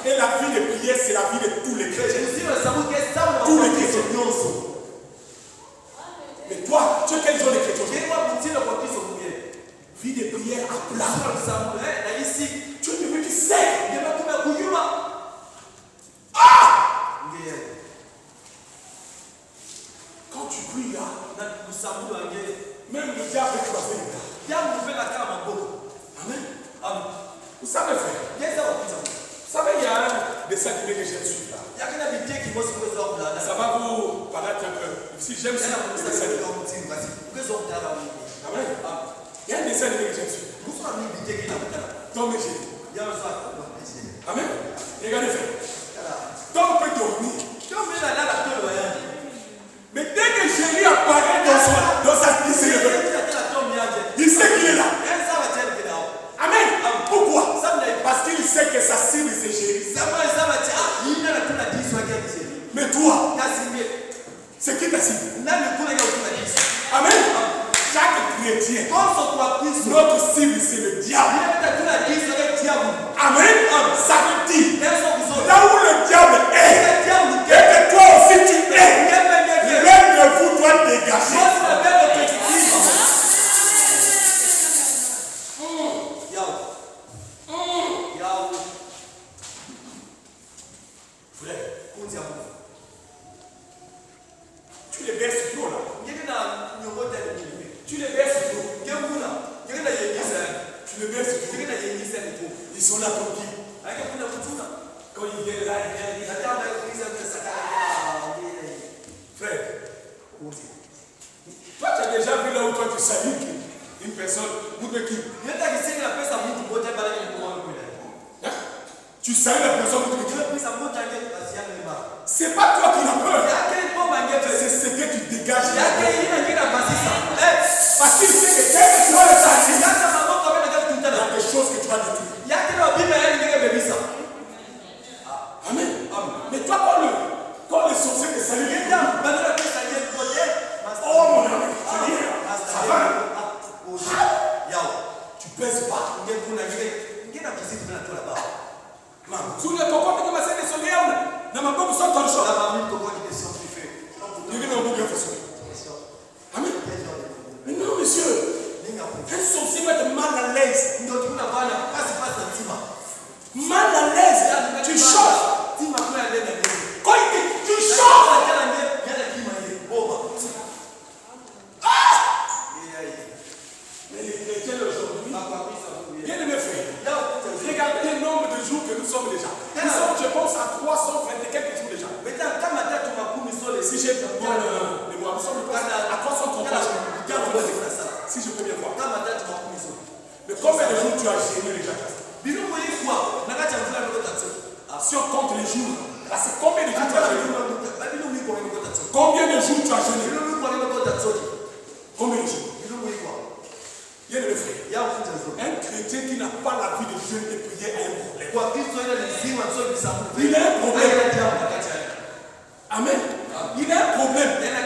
Et la vie de prière, c'est la vie de tous les chrétiens. Tous les chrétiens. Mais toi, tu es quel genre de chrétien? Vie de prière à plat. Tu es devenu sec. Ah! Quand tu pries là, même le diable est croisé les gars. Amen. Vous savez faire. Vous savez, il y a un dessin animé que j'aime suivre là. Ça va vous paraître un peu. Si j'aime ça, Amen. Il y a un dessin animé que j'aime suivre. Tom et Jerry. Amen. Regardez frère. Tom peut dormir. Mais dès que Jerry apparaît dans sa piscine, il sait qu'il est là. Amen. Pourquoi? Parce qu'il sait que sa cible c'est Jerry. Mais toi, c'est qui ta cible? Amen. Chaque chrétien, notre cible c'est le diable. Amen. Ça veut dire là où le diable est, et que toi aussi tu es, l'un de vous doit dégager. Frère, tu les baisses trop là. Tu les baisses trop. Tu les baisses trop. Ils sont là tranquilles. Quand ils viennent là, frère, toi tu as déjà vu là où toi tu salues. Une personne, vous de qui? Tu salue la personne, vous de qui? C'est pas toi qui l'as peur. C'est ce que tu dégages. Parce qu'il sait que dès que tu vas le saluer, il y a des choses que tu vas détruire. Amen. Mais toi, quand le sorcier te salue, oh mon ami, tu dis, ça va. Tu pèses pas. Tu ne peux pas commencer à descendre. Dans ma boue, sans ton choix. Amen. Mais non, monsieur. Un sorcier va être mal à l'aise. Mal à l'aise. Tu chauffes. Quand il dit, tu chauffes. Mais les chrétiens aujourd'hui, bien aimé frère, regardez le nombre de jours que nous sommes déjà. Nous sommes, je pense, à 320 et quelques jours déjà. Si j'ai bien le mois, nous sommes à 330 jours. Si je peux bien voir. Mais combien de jours tu as gêné déjà? Si on compte les jours, c'est combien de jours tu as gêné? Combien de jours tu as gêné? Combien de jours? Bien le frère, un chrétien qui n'a pas la vie de jeûne et prière a un problème. Il a un problème. Amen. Il a un problème. Un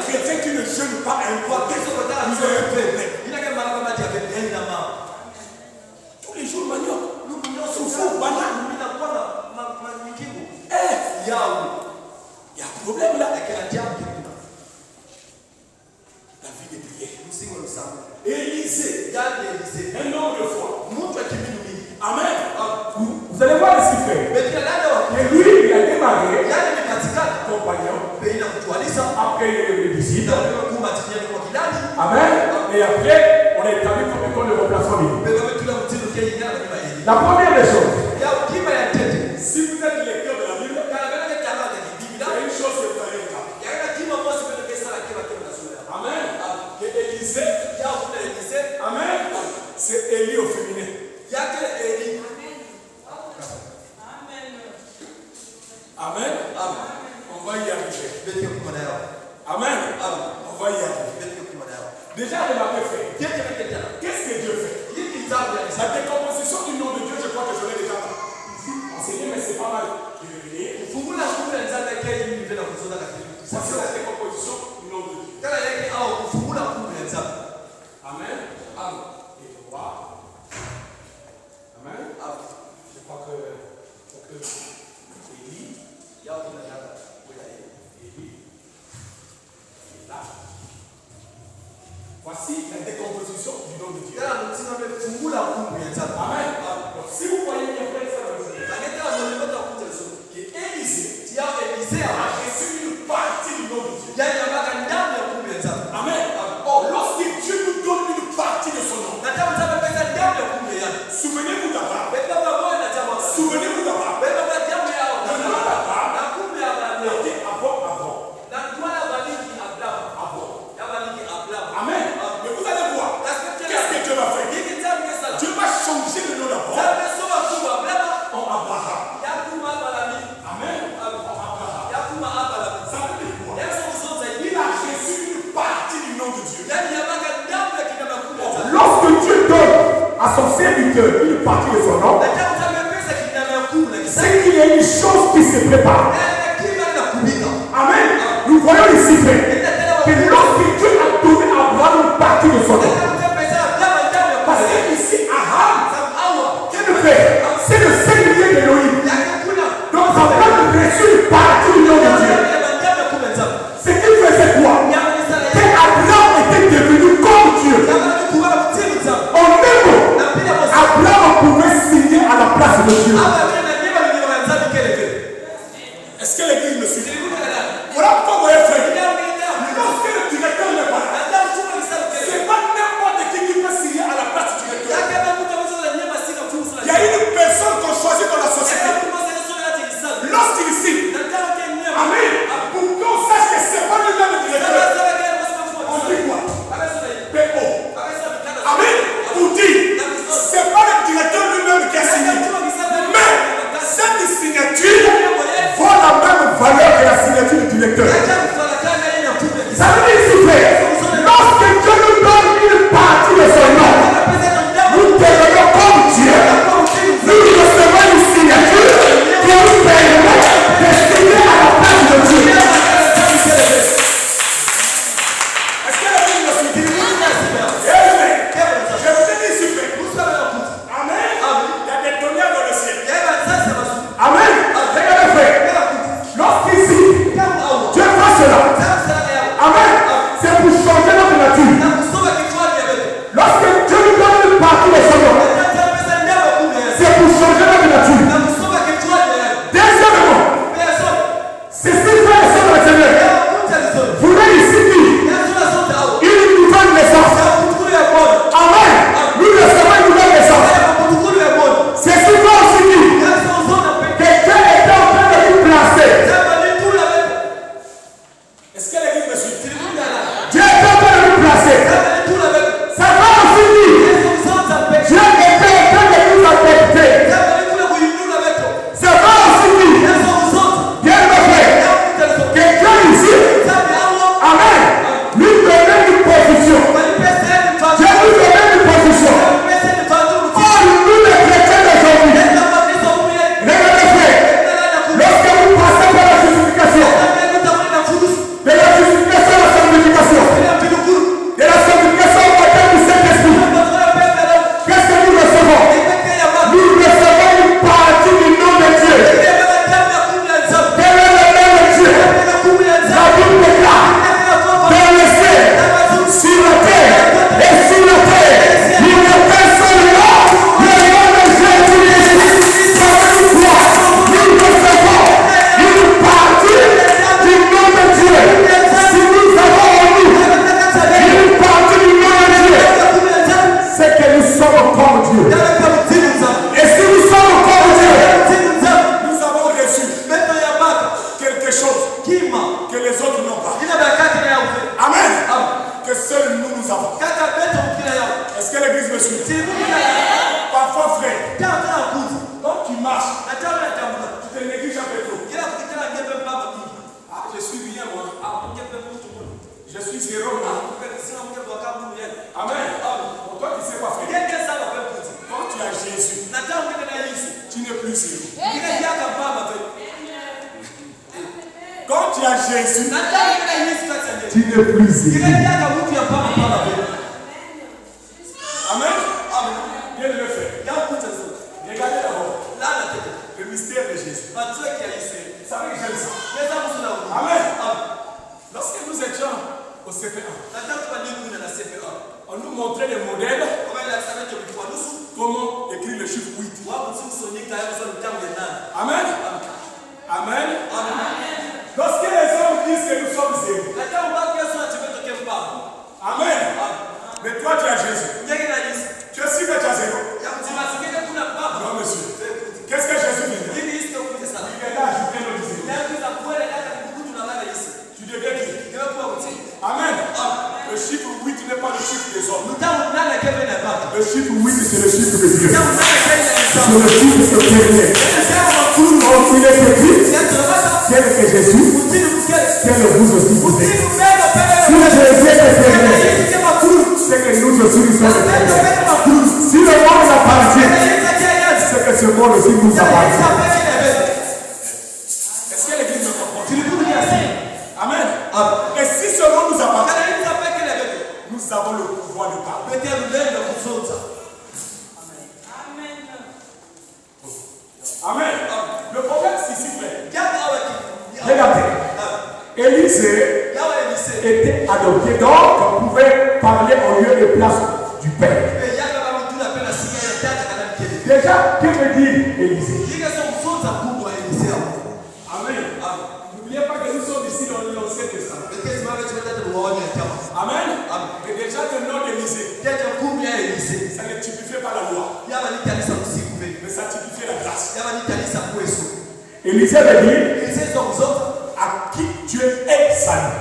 chrétien qui ne jeûne pas a un problème. Il a un problème. Tous les jours, manioc. Soufou, banane. Il y a un problème là. La vie de prière. Élisée, un nombre de fois. Amen. Vous allez voir ce qu'il fait. Et lui, il a démarré. Compagnon. Après les disciples. Amen. Et après, on est établi comme école de remplacement biblique. La première des choses. Si vous êtes lecteur de la Bible, il y a une chose que vous allez faire. Amen. Et Élisée. Amen. C'est Élie au féminin. Amen. On va y arriver. Amen. On va y arriver. Déjà, on l'a fait. Qu'est-ce que Dieu fait? La décomposition du nom de Dieu, je crois que je l'ai déjà enseigné, mais c'est pas mal. Voici la décomposition du nom de Dieu. Amen. Et droit. Amen. Je crois que Élie. Élie. Et là. Voici la décomposition du nom de Dieu. Amen. Donc, si vous voyez bien frère, ça va vous dire. Que Élisée a reçu une partie du nom de Dieu. Amen. Oh, lorsque Dieu nous donne une partie de son nom, souvenez-vous d'Abraham. Souvenez-vous d'Abraham. Le nom d'Abraham était avant. Amen. Mais vous allez voir. Qu'est-ce que Dieu va faire? Dieu va changer le nom d'Abraham en Abraham. Amen. Ça veut dire quoi? Il a reçu une partie du nom de Dieu. Lorsque Dieu donne à son serviteur une partie de son nom, c'est qu'il y a une chose qui se prépare. Amen. Nous voyons ici, frère, que lorsque Dieu a donné à Abraham une partie de son nom, parce que ici, Abraham, c'est le singulier d'Élohim. Donc, Abraham a reçu une partie du nom de Dieu. Ce qu'il faisait quoi? Qu'Abraham était devenu comme Dieu. En même temps, Abraham pouvait signer à la place de Dieu. Est-ce que l'église me suit? Voilà pourquoi vous voyez, frère. Lorsque le directeur n'est pas là, c'est pas n'importe qui peut signer à la place du directeur. Il y a une personne qu'on choisit dans la société. plus sûr. Ile yaka baba pe. Quand tu as Jésus, Na tayo ile Yesu kati ya tu n'es plus Ile sûr. yaka mtu ya baba baba pe. Amen. Amen. Bien le fait. Ya kuta zo. Regardez d'abord La na tete. le mystère de Jésus. Ba tsoe ki ya Yesu. Vous savez que j'aime ça. Yeza kusuna. Amen. Amen. Lorsque nous étions au CP1, Na tayo kwa ni kuna na CPA. on nous montrait des modèles Kwa ile sana cho kwa nusu. comment écrire le chiffre 8. Wa mtu sonika ya so ntamu ya nani. Amen. Amen. Amen. Lorsque les hommes disent que nous sommes zéro. Na tayo ba kwa so chimeto ke mpa. Amen. Mais toi tu as Jésus. Nyege na Yesu. Tu es sûr que tu as zéro? Ya mtima sikeke kuna baba. Non monsieur. Qu'est-ce que Jésus vient de dire? Hivi hizi kwa sana. Il vient d'ajouter notre zéro. Na kuza kwele hata kukutu na baba Yesu. Tu deviens qui? Ndio kwa mti. Amen. Le chiffre 8 n'est pas le chiffre des hommes. Mtamu nana kebe na baba. Le chiffre 8 c'est le chiffre de Dieu. Mtamu nana kebe na C'est baba. le chiffre éternel. Donc il est écrit, tel que Jésus, tel vous aussi vous êtes. Si Jésus est éternel, c'est que nous aussi nous sommes éternels. Si le monde appartient, c'est que ce monde aussi nous appartient. Est-ce que l'église me comprend? Amen. Et si ce monde nous appartient, nous avons le pouvoir de parler. Amen. Le problème c'est ici, frère. Regardez. Élisée était adopté, donc on pouvait parler au lieu et place du Père. Déjà, que veut dire Élisée? Amen. N'oubliez pas que nous sommes ici dans l'Ancien Testament. Amen. Et déjà le nom d'Élisée, ça ne typifiait pas la loi, mais ça typifiait la grâce. Élisée veut dire à qui Dieu est salut.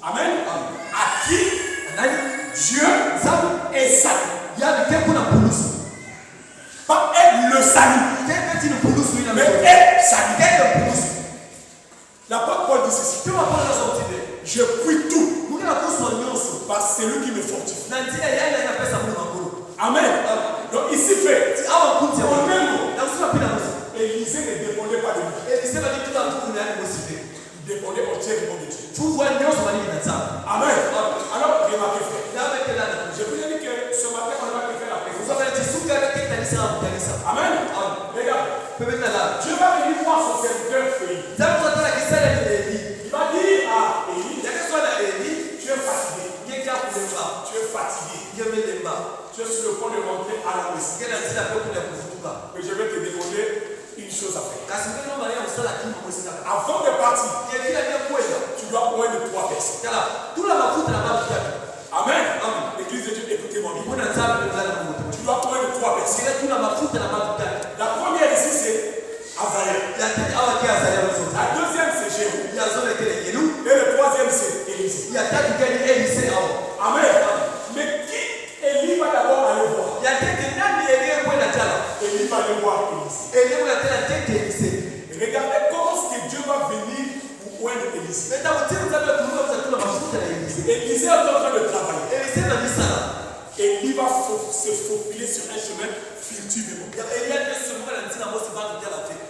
Amen. À qui Dieu est salut. Pas être le salut, mais être salut. L'apôtre Paul dit ceci. Je prie tout par celui qui me fortifie. Amen. Donc ici fait, en même mot, Élisée ne dépendait pas de lui. Il dépendait entièrement de Dieu. Amen. Alors, remarquez frère. Je vous ai dit que ce matin, on va faire la présence. Amen. Regarde. Dieu va venir voir son serviteur Élie. Il va dire à Élie, tu es fatigué. Tu es fatigué. Tu es sur le point de rentrer à la maison. Mais je vais te demander une chose à faire. Avant de partir, tu dois poindre 3 personnes. Amen. L'église de Dieu, écoutez-moi bien. Tu dois poindre 3 personnes. La première ici, c'est Azaël. La deuxième, c'est Jéhu. Et le troisième, c'est Élisée. Amen. Mais qui Élie va d'abord aller voir? Élie va aller voir Élisée. Regardez comment est-ce que Dieu va venir pour oindre Élisée. Élisée est en train de travailler. Élie va se faufiler sur un chemin furtivement.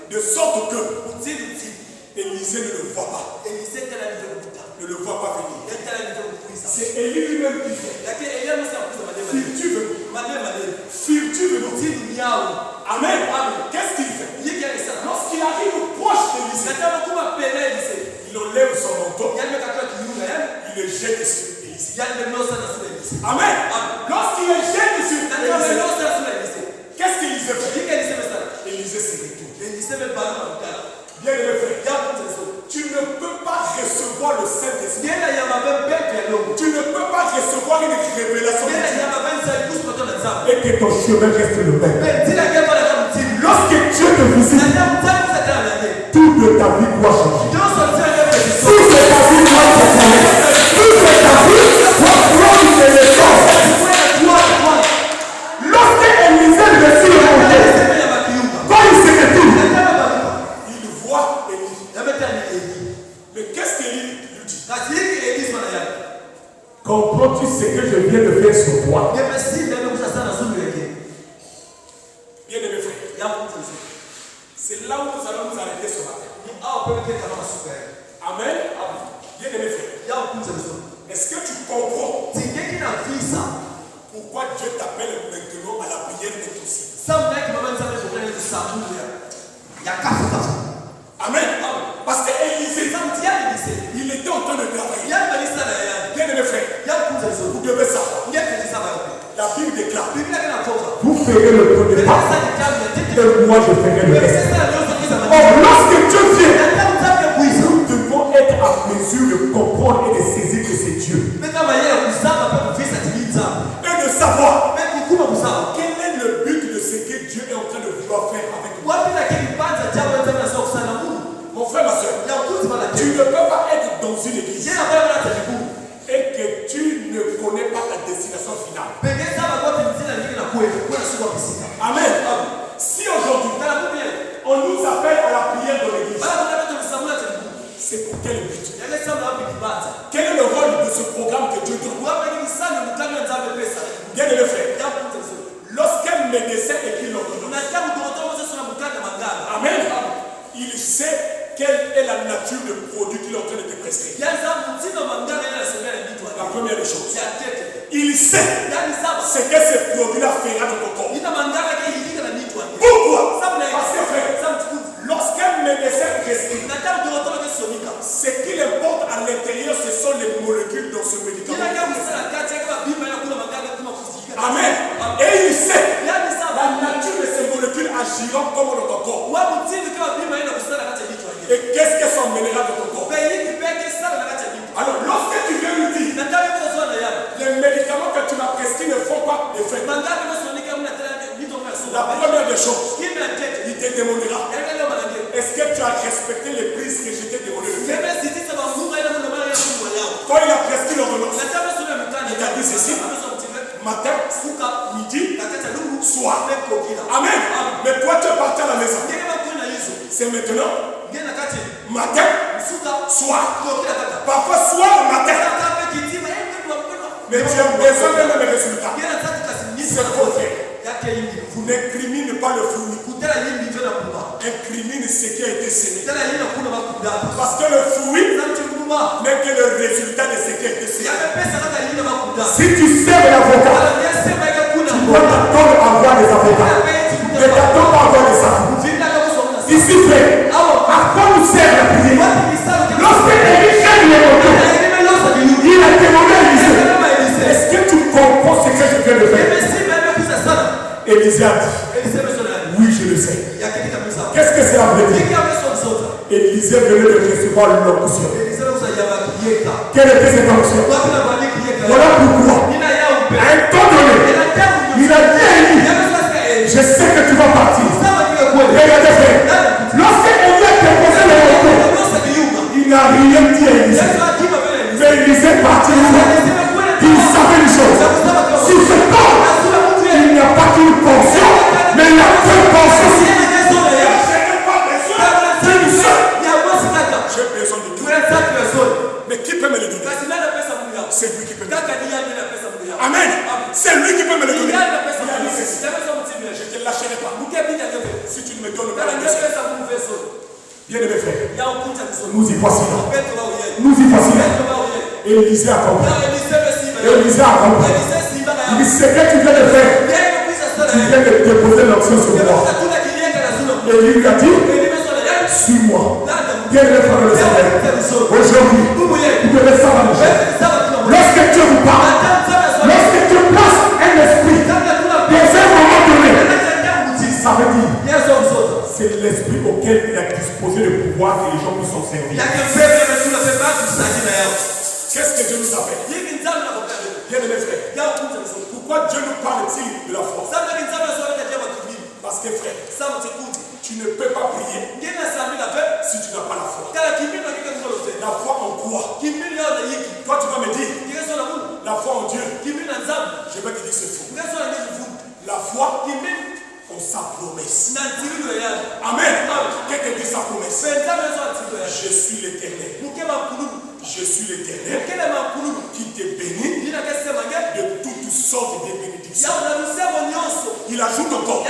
De sorte que Élisée ne le voit pas. Ne le voit pas venir. C'est Élie lui-même qui fait. Furtivement. Amen. Qu'est-ce qu'il fait? Lorsqu'il arrive proche d'Élisée, il enlève son manteau. Il le jette sur Élisée. Amen. Lorsqu'il le jette sur Élisée, qu'est-ce qu'Élisée fait? Élisée se retourne. Bien le frère. Tu ne peux pas recevoir le Saint-Esprit. Tu ne peux pas recevoir une révélation de Dieu et que ton chemin reste le même. Lorsque Dieu te visite, tout de ta vie doit changer. Tout de ta vie doit changer. Tout de ta vie doit prendre une élection. Lorsque Élisée reçut le monté, quand il se retourne, il voit Élie. Mais qu'est-ce qu'Élie lui dit? Comprends-tu ce que je viens de faire sur toi? Bien C'est là où nous allons nous arrêter ce matin. Amen. Bien aimé frère. Est-ce que tu comprends pourquoi Dieu t'appelle maintenant à la prière inclusive? Amen. Parce que Élisée, il était en train de travailler. Bien aimé frère, vous devez savoir. La Bible déclare, vous ferez le premier pas et moi je ferai le reste. Or, lorsque Dieu vient, nous devons être à mesure de comprendre et de saisir que c'est Dieu. Et de savoir quel est le but de ce que Dieu est en train de vouloir faire avec nous. Mon frère, ma soeur, tu ne peux pas être dans une église et que tu ne connais pas la destination finale. Amen. Si aujourd'hui, on nous appelle à la prière de l'église, c'est pour quel but? Quel est le rôle de ce programme que Dieu donne? Bien aimé frère, lorsqu'un médecin écrit l'ordonnance, amen, il sait quelle est la nature de produit qu'il est en train de te prescrire. La première des choses, il sait ce que ce produit-là fera dans ton corps. Pourquoi? Parce que frère, lorsqu'un médecin prescrit, ce qu'il importe à l'intérieur, ce sont les molécules dans ce médicament. Amen. Et il sait la nature de ces molécules agiront comme dans ton corps. Et qu'est-ce qu'elles s'emmènera dans ton corps? Alors, lorsque tu viens lui dire, les médicaments que tu m'as prescrits ne font pas d'effet. La première des choses, il te demandera, est-ce que tu as respecté les prises que je t'ai demandé de faire? Quand il a prescrit l'ordonnance, il t'a dit ceci, matin, midi, soir. Amen. Mais toi tu es parti à la maison. C'est maintenant, matin, soir. Parfois soir, matin. Mais tu as besoin de même résultat. C'est faux. Vous n'incriminez pas le fruit. Incrimine ce qui a été semé. Parce que le fruit n'est que le résultat de ce qui a été semé. Si tu sers l'avocat, tu dois t'attendre à avoir des avocats. Ne t'attends pas à avoir des avocats. Ici, frère, à quoi nous sert la prière? Lorsque Élie gagne les motos, il a demandé à Élisée, est-ce que tu comprends ce que je viens de faire? Élisée a dit, oui, je le sais. Qu'est-ce que cela veut dire? Élisée venait de recevoir l'onction. Quelle était cette onction? Voilà pourquoi, à un temps donné, il a dit à Élie, je sais que tu vas partir. Regardez, frère, lorsque Élie a déposé le moto, il n'a rien dit à Élisée. Mais Élisée est parti. Il savait une chose. Si je parle, il n'y a pas qu'une portion, mais il y a deux portions. Je n'ai pas besoin d'une seule. J'ai besoin de tout. Mais qui peut me le donner? C'est lui qui peut me le donner. Amen. C'est lui qui peut me le donner. Je ne te lâcherai pas. Si tu ne me donnes pas la question. Bien aimé frère, nous y voici là. Nous y voici là. Et Élisée a compris. Élisée a compris. Il dit, ce que tu viens de faire, tu viens de déposer l'onction sur moi. Et il lui a dit, suis-moi. Bien aimé frère le Seigneur, aujourd'hui, vous devez savoir une chose. Lorsque Dieu vous parle, lorsque Dieu place un esprit dans un moment donné, ça veut dire, c'est l'esprit auquel il a disposé le pouvoir que les gens puissent s'en servir. Qu'est-ce que Dieu nous appelle? Bien aimé frère, pourquoi Dieu nous parle-t-il de la foi? Parce que frère, tu ne peux pas prier si tu n'as pas la foi. La foi en quoi? Toi tu vas me dire la foi en Dieu. Je vais te dire c'est faux. La foi en sa promesse. Amen. Qu'est-ce que dit sa promesse? Je suis l'Éternel. Je suis l'Éternel qui te bénit de toutes sortes de bénédictions. Il ajoute encore,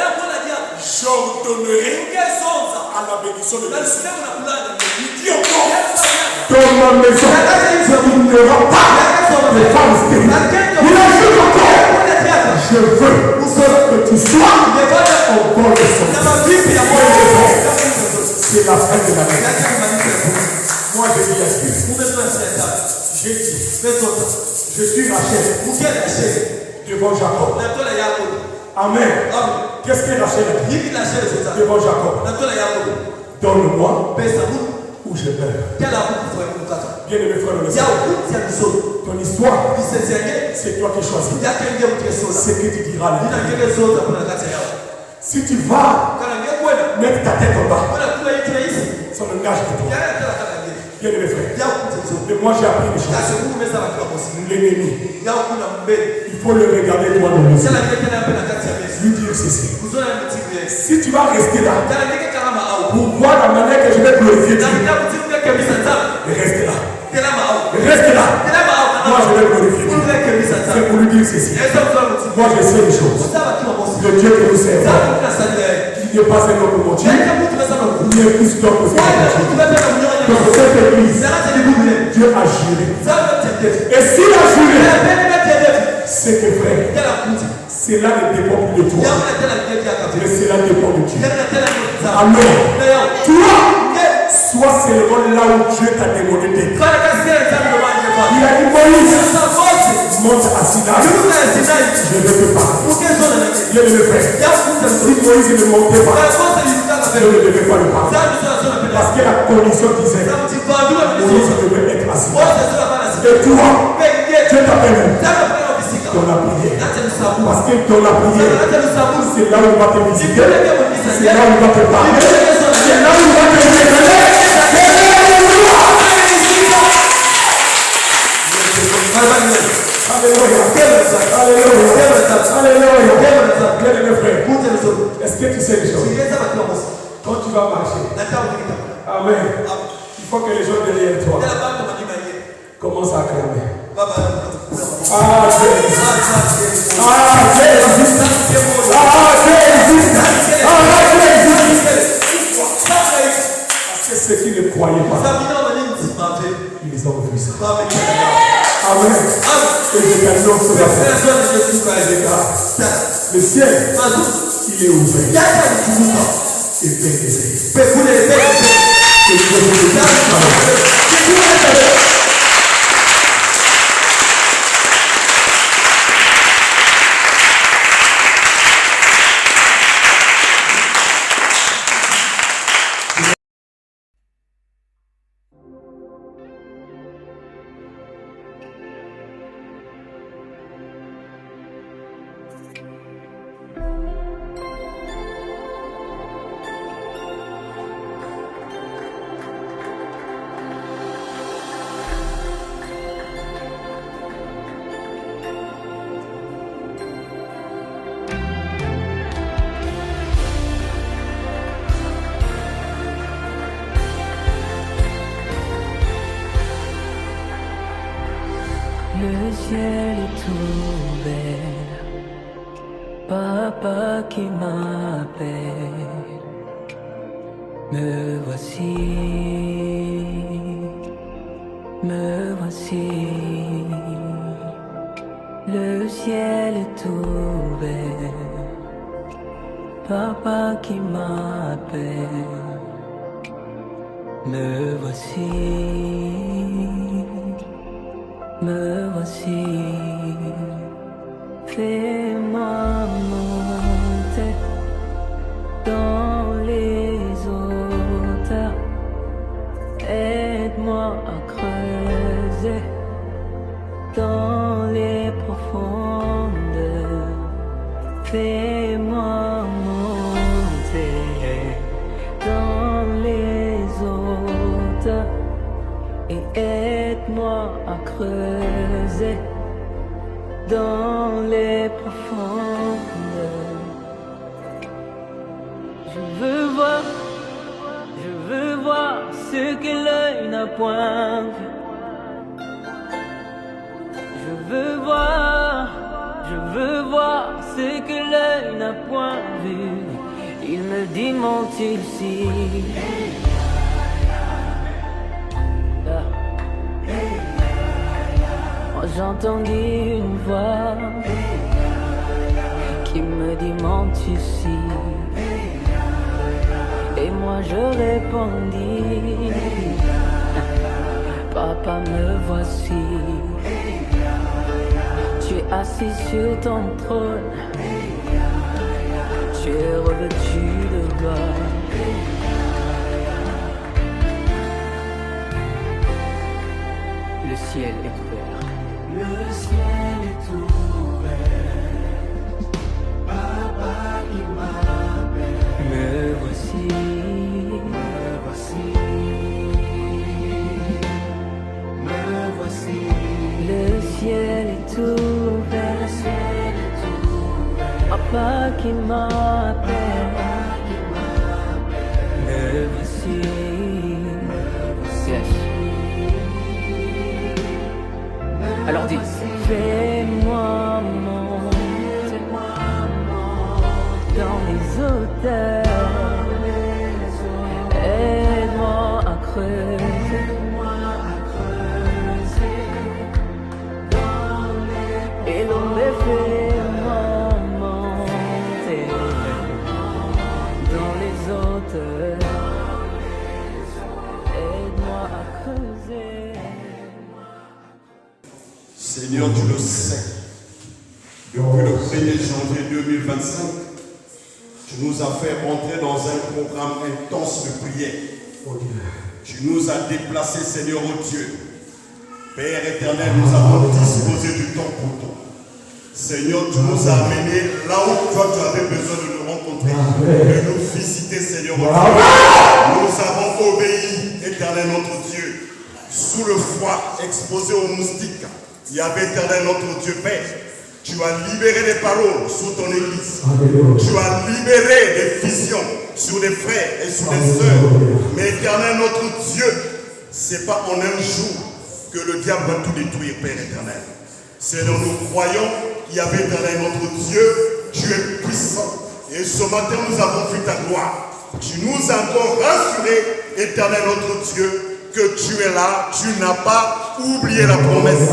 Je vous donnerai à la bénédiction de Dieu. Il dit encore, dans ma maison, il n'y aura pas de femme stérile. Il ajoute encore, je veux que tu sois au bord de son. C'est la fin de la vie. Moi, je dis à Dieu, j'ai dit, je suis Rachel devant Jacob. Amen. Qu'est-ce que Rachel a dit devant Jacob? Donne-moi où je meurs. Bien aimé frère, ton histoire, c'est toi qui choisis. C'est que tu diras. Si tu vas mettre ta tête en bas, ça n'engage que toi. Bien aimé frère, mais moi j'ai appris des choses. L'ennemi, il faut le regarder toi dans les yeux. Lui dire ceci. Si tu vas rester là pour voir la manière que je vais glorifier Dieu, reste là. Reste là. Moi je vais glorifier Dieu. C'est pour lui dire ceci. Moi je sais les choses. Le Dieu que nous servons, il n'est pas un homme pour Dieu. Il est plus d'homme pour Dieu. Dans cette église, Dieu a juré. Et s'il a juré, c'est que frère, cela ne dépend plus de toi. Mais cela dépend de Dieu. Alors, toi, sois seulement là où Dieu t'a demandé d'être. Il a dit Moïse, monte à Sinaï. Je ne peux pas. Dieu ne le fait. Si Moïse ne montait pas, je ne devais pas le parler. Parce que la condition disait Moïse devait être assis. Et toi, Dieu t'appelle dans la prière. Parce que dans la prière, c'est là où il va te visiter. C'est là où il va te parler. C'est là où il va te révéler. Alléluia. Est-ce que tu sais les choses? Quand tu vas marcher, amen, il faut que les gens derrière toi commencent à acclamer. Ah Jésus, ah Jésus, ah Jésus, ah Jésus. Parce que ceux qui ne croyaient pas, ils ont vu ça. Amen. Et je t'annonce la foi. Le ciel, il est ouvert. Et baiser. Et Dieu vous Le ciel est ouvert, papa qui m'appelle, me voici, me voici. Le ciel est ouvert, papa qui m'appelle, me voici. Me voici, fais-moi monter dans les hauteurs, aide-moi à creuser dans les profondeurs, fais-moi monter dans les hauteurs et aide-moi à creuser dans les profondeurs. Je veux voir ce que l'œil n'a point vu. Je veux voir ce que l'œil n'a point vu. Il dit monte ici. Moi j'entendis une voix qui me dit monte ici. Et moi je répondis, papa me voici. Tu es assis sur ton trône, tu es revêtu de gloire. Le ciel est ouvert. Le ciel est ouvert. Papa qui m'appelle. Me voici. Me voici. Me voici. Le ciel est ouvert. Le ciel est ouvert. Papa qui m'appelle. Papa qui m'appelle. Me voici. Yes. Alors dis, fais-moi monter dans les hauteurs, aide-moi à creuser, et l'on me fait monter dans les hauteurs, aide-moi à creuser. Seigneur, tu le sais. Depuis le 1er janvier 2025, tu nous as fait rentrer dans un programme intense de prière. Tu nous as déplacés, Seigneur, oh Dieu. Père éternel, nous avons disposé du temps pour toi. Seigneur, tu nous as amenés là où toi tu avais besoin de nous rencontrer, de nous visiter, Seigneur, oh Dieu. Nous avons obéi, éternel notre Dieu, sous le froid, exposé aux moustiques. Il y avait, éternel notre Dieu Père, tu as libéré des paroles sur ton église. Tu as libéré des visions sur les frères et sur les sœurs. Mais éternel notre Dieu, c'est pas en un jour que le diable va tout détruire, Père éternel. Seigneur, nous croyons qu'il y avait, éternel notre Dieu, tu es puissant. Et ce matin, nous avons vu ta gloire. Tu nous as encore rassuré, éternel notre Dieu, que tu es là, tu n'as pas oublié la promesse.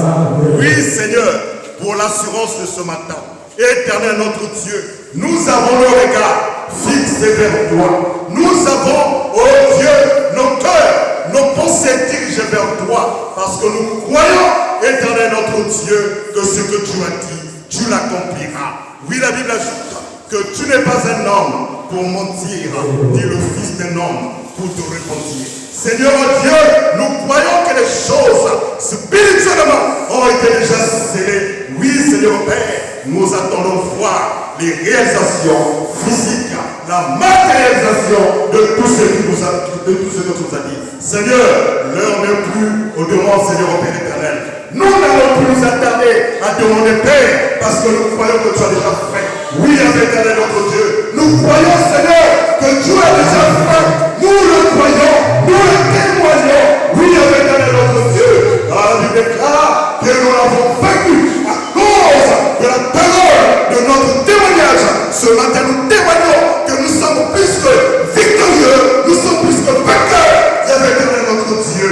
Oui, Seigneur, pour l'assurance de ce matin. Éternel notre Dieu, nous avons le regard fixé vers toi. Nous avons, oh Dieu, nos cœurs, nos pensées dirigées vers toi. Parce que nous croyons, éternel notre Dieu, que ce que tu as dit, tu l'accompliras. Oui, la Bible ajoute que tu n'es pas un homme pour mentir, ni le fils d'un homme pour te repentir. Seigneur Dieu, nous croyons que les choses spirituellement ont été déjà scellées. Oui, Seigneur Père, nous attendons voir les réalisations physiques, la matérialisation de tout ce que tu nous as dit. Seigneur, l'heure n'est plus au devant, Seigneur Père éternel. Nous n'allons plus nous attarder à demander Père, parce que nous croyons que tu as déjà fait. Oui, éternel notre Dieu, nous croyons, Seigneur, que tu as déjà fait. Nous le croyons, nous le témoignons. Oui, éternel notre Dieu, la Bible déclare que nous l'avons vaincu à cause de la parole de notre témoignage. Ce matin, nous témoignons que nous sommes plus que victorieux, nous sommes plus que vainqueurs. Éternel notre Dieu.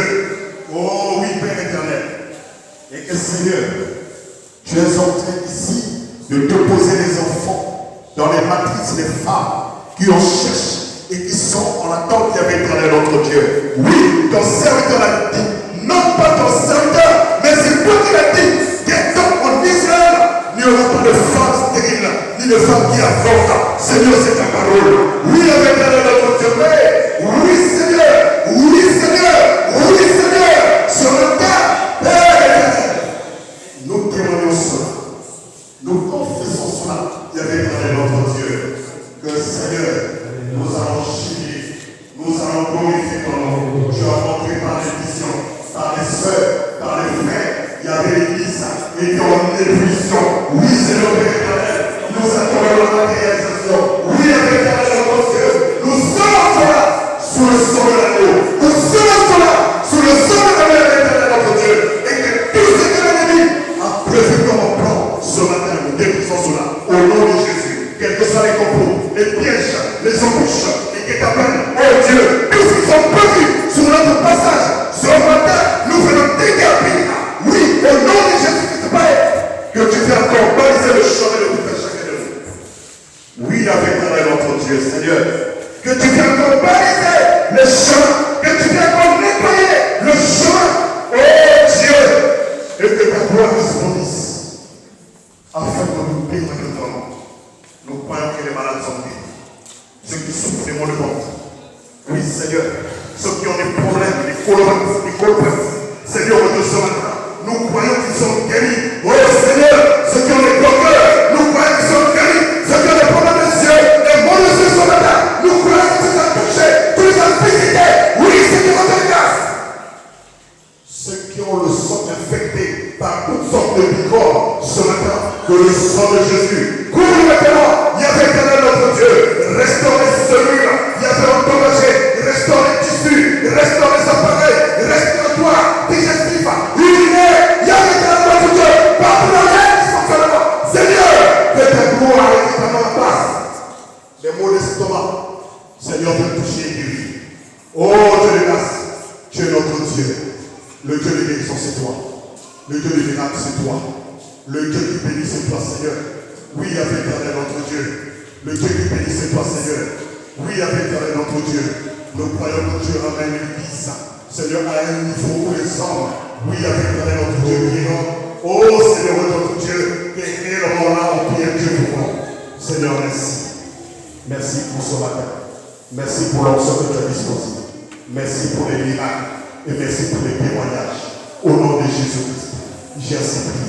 Oh oui, Père éternel. Et que Seigneur, tu es en train ici de déposer les enfants dans les matrices des femmes qui en cherchent et qui sont en attente qui avait éternel notre Dieu. Oui, ton serviteur a dit, non pas ton serviteur, mais c'est toi qui l'as dit, qu'étant en Israël, il n'y aura pas de femme stérile, ni de femme qui avorte. Seigneur, c'est ta parole. Oui, avec éternel notre Dieu, oui, Seigneur, oui, Seigneur, oui, Seigneur, sur le terre, Père éternel. Nous témoignons cela. Nous confessons cela. Il y avait éternel notre Dieu. Que Seigneur, nous allons chier, nous allons glorifier ton nom. Tu as montré par les visions, par les soeurs, par les frères. Il y avait l'église et en ébullition. Oui, Seigneur éternel, nous attendons la réalisation. Oui, avec éternel notre Seigneur. Que tu viennes encore baliser le chemin. Que tu viennes encore nettoyer le chemin. Oh Dieu. Et que ta gloire resplendisse. Afin que nous permanentement, nous croyons que les malades sont guéris. Ceux qui souffrent des maux de ventre. Oui, Seigneur. Ceux qui ont des problèmes, des colopathies. Seigneur, ce matin, nous croyons qu'ils sont guéris. Oh Seigneur, ceux qui ont des bloqueurs, nous croyons qu'ils sont guéris. Ceux qui ont des problèmes de yeux, des maux de yeux ce matin, nous croyons que tu as touché, tu les as visités. Oui, Seigneur, on te grâce. Ceux qui ont le sang infecté par toutes sortes de microbes ce matin, que le sang de Jésus couvre maintenant. Il y avait éternel notre Dieu, restaure les cellules, il y avait endommagé, restaure les tissus, restaure les appareils, respiratoire, digestif, urinaire, il y avait éternel notre Dieu, partout dans les dysfonctionnements. Seigneur, que ta gloire est éternellement en place. Les maux d'estomac, Seigneur, veut toucher et guérir. Oh Dieu de grâce, tu es notre Dieu. Le Dieu de guérison, c'est toi. Le Dieu de miracle, c'est toi. Le Dieu qui bénit, c'est toi, Seigneur. Oui, avec éternel notre Dieu. Le Dieu qui bénit, c'est toi, Seigneur. Oui, avec éternel notre Dieu. Nous croyons que Dieu ramène l'Église, Seigneur, à un niveau où les hommes, oui, avec éternel notre Dieu, diront, oh Seigneur notre Dieu, qui est réellement là au pied de Dieu pour nous. Seigneur, merci. Merci pour ce matin. Merci pour l'onction que tu as disposée. Merci pour les miracles. Et merci pour les témoignages. Au nom de Jésus-Christ, j'ai ainsi prié.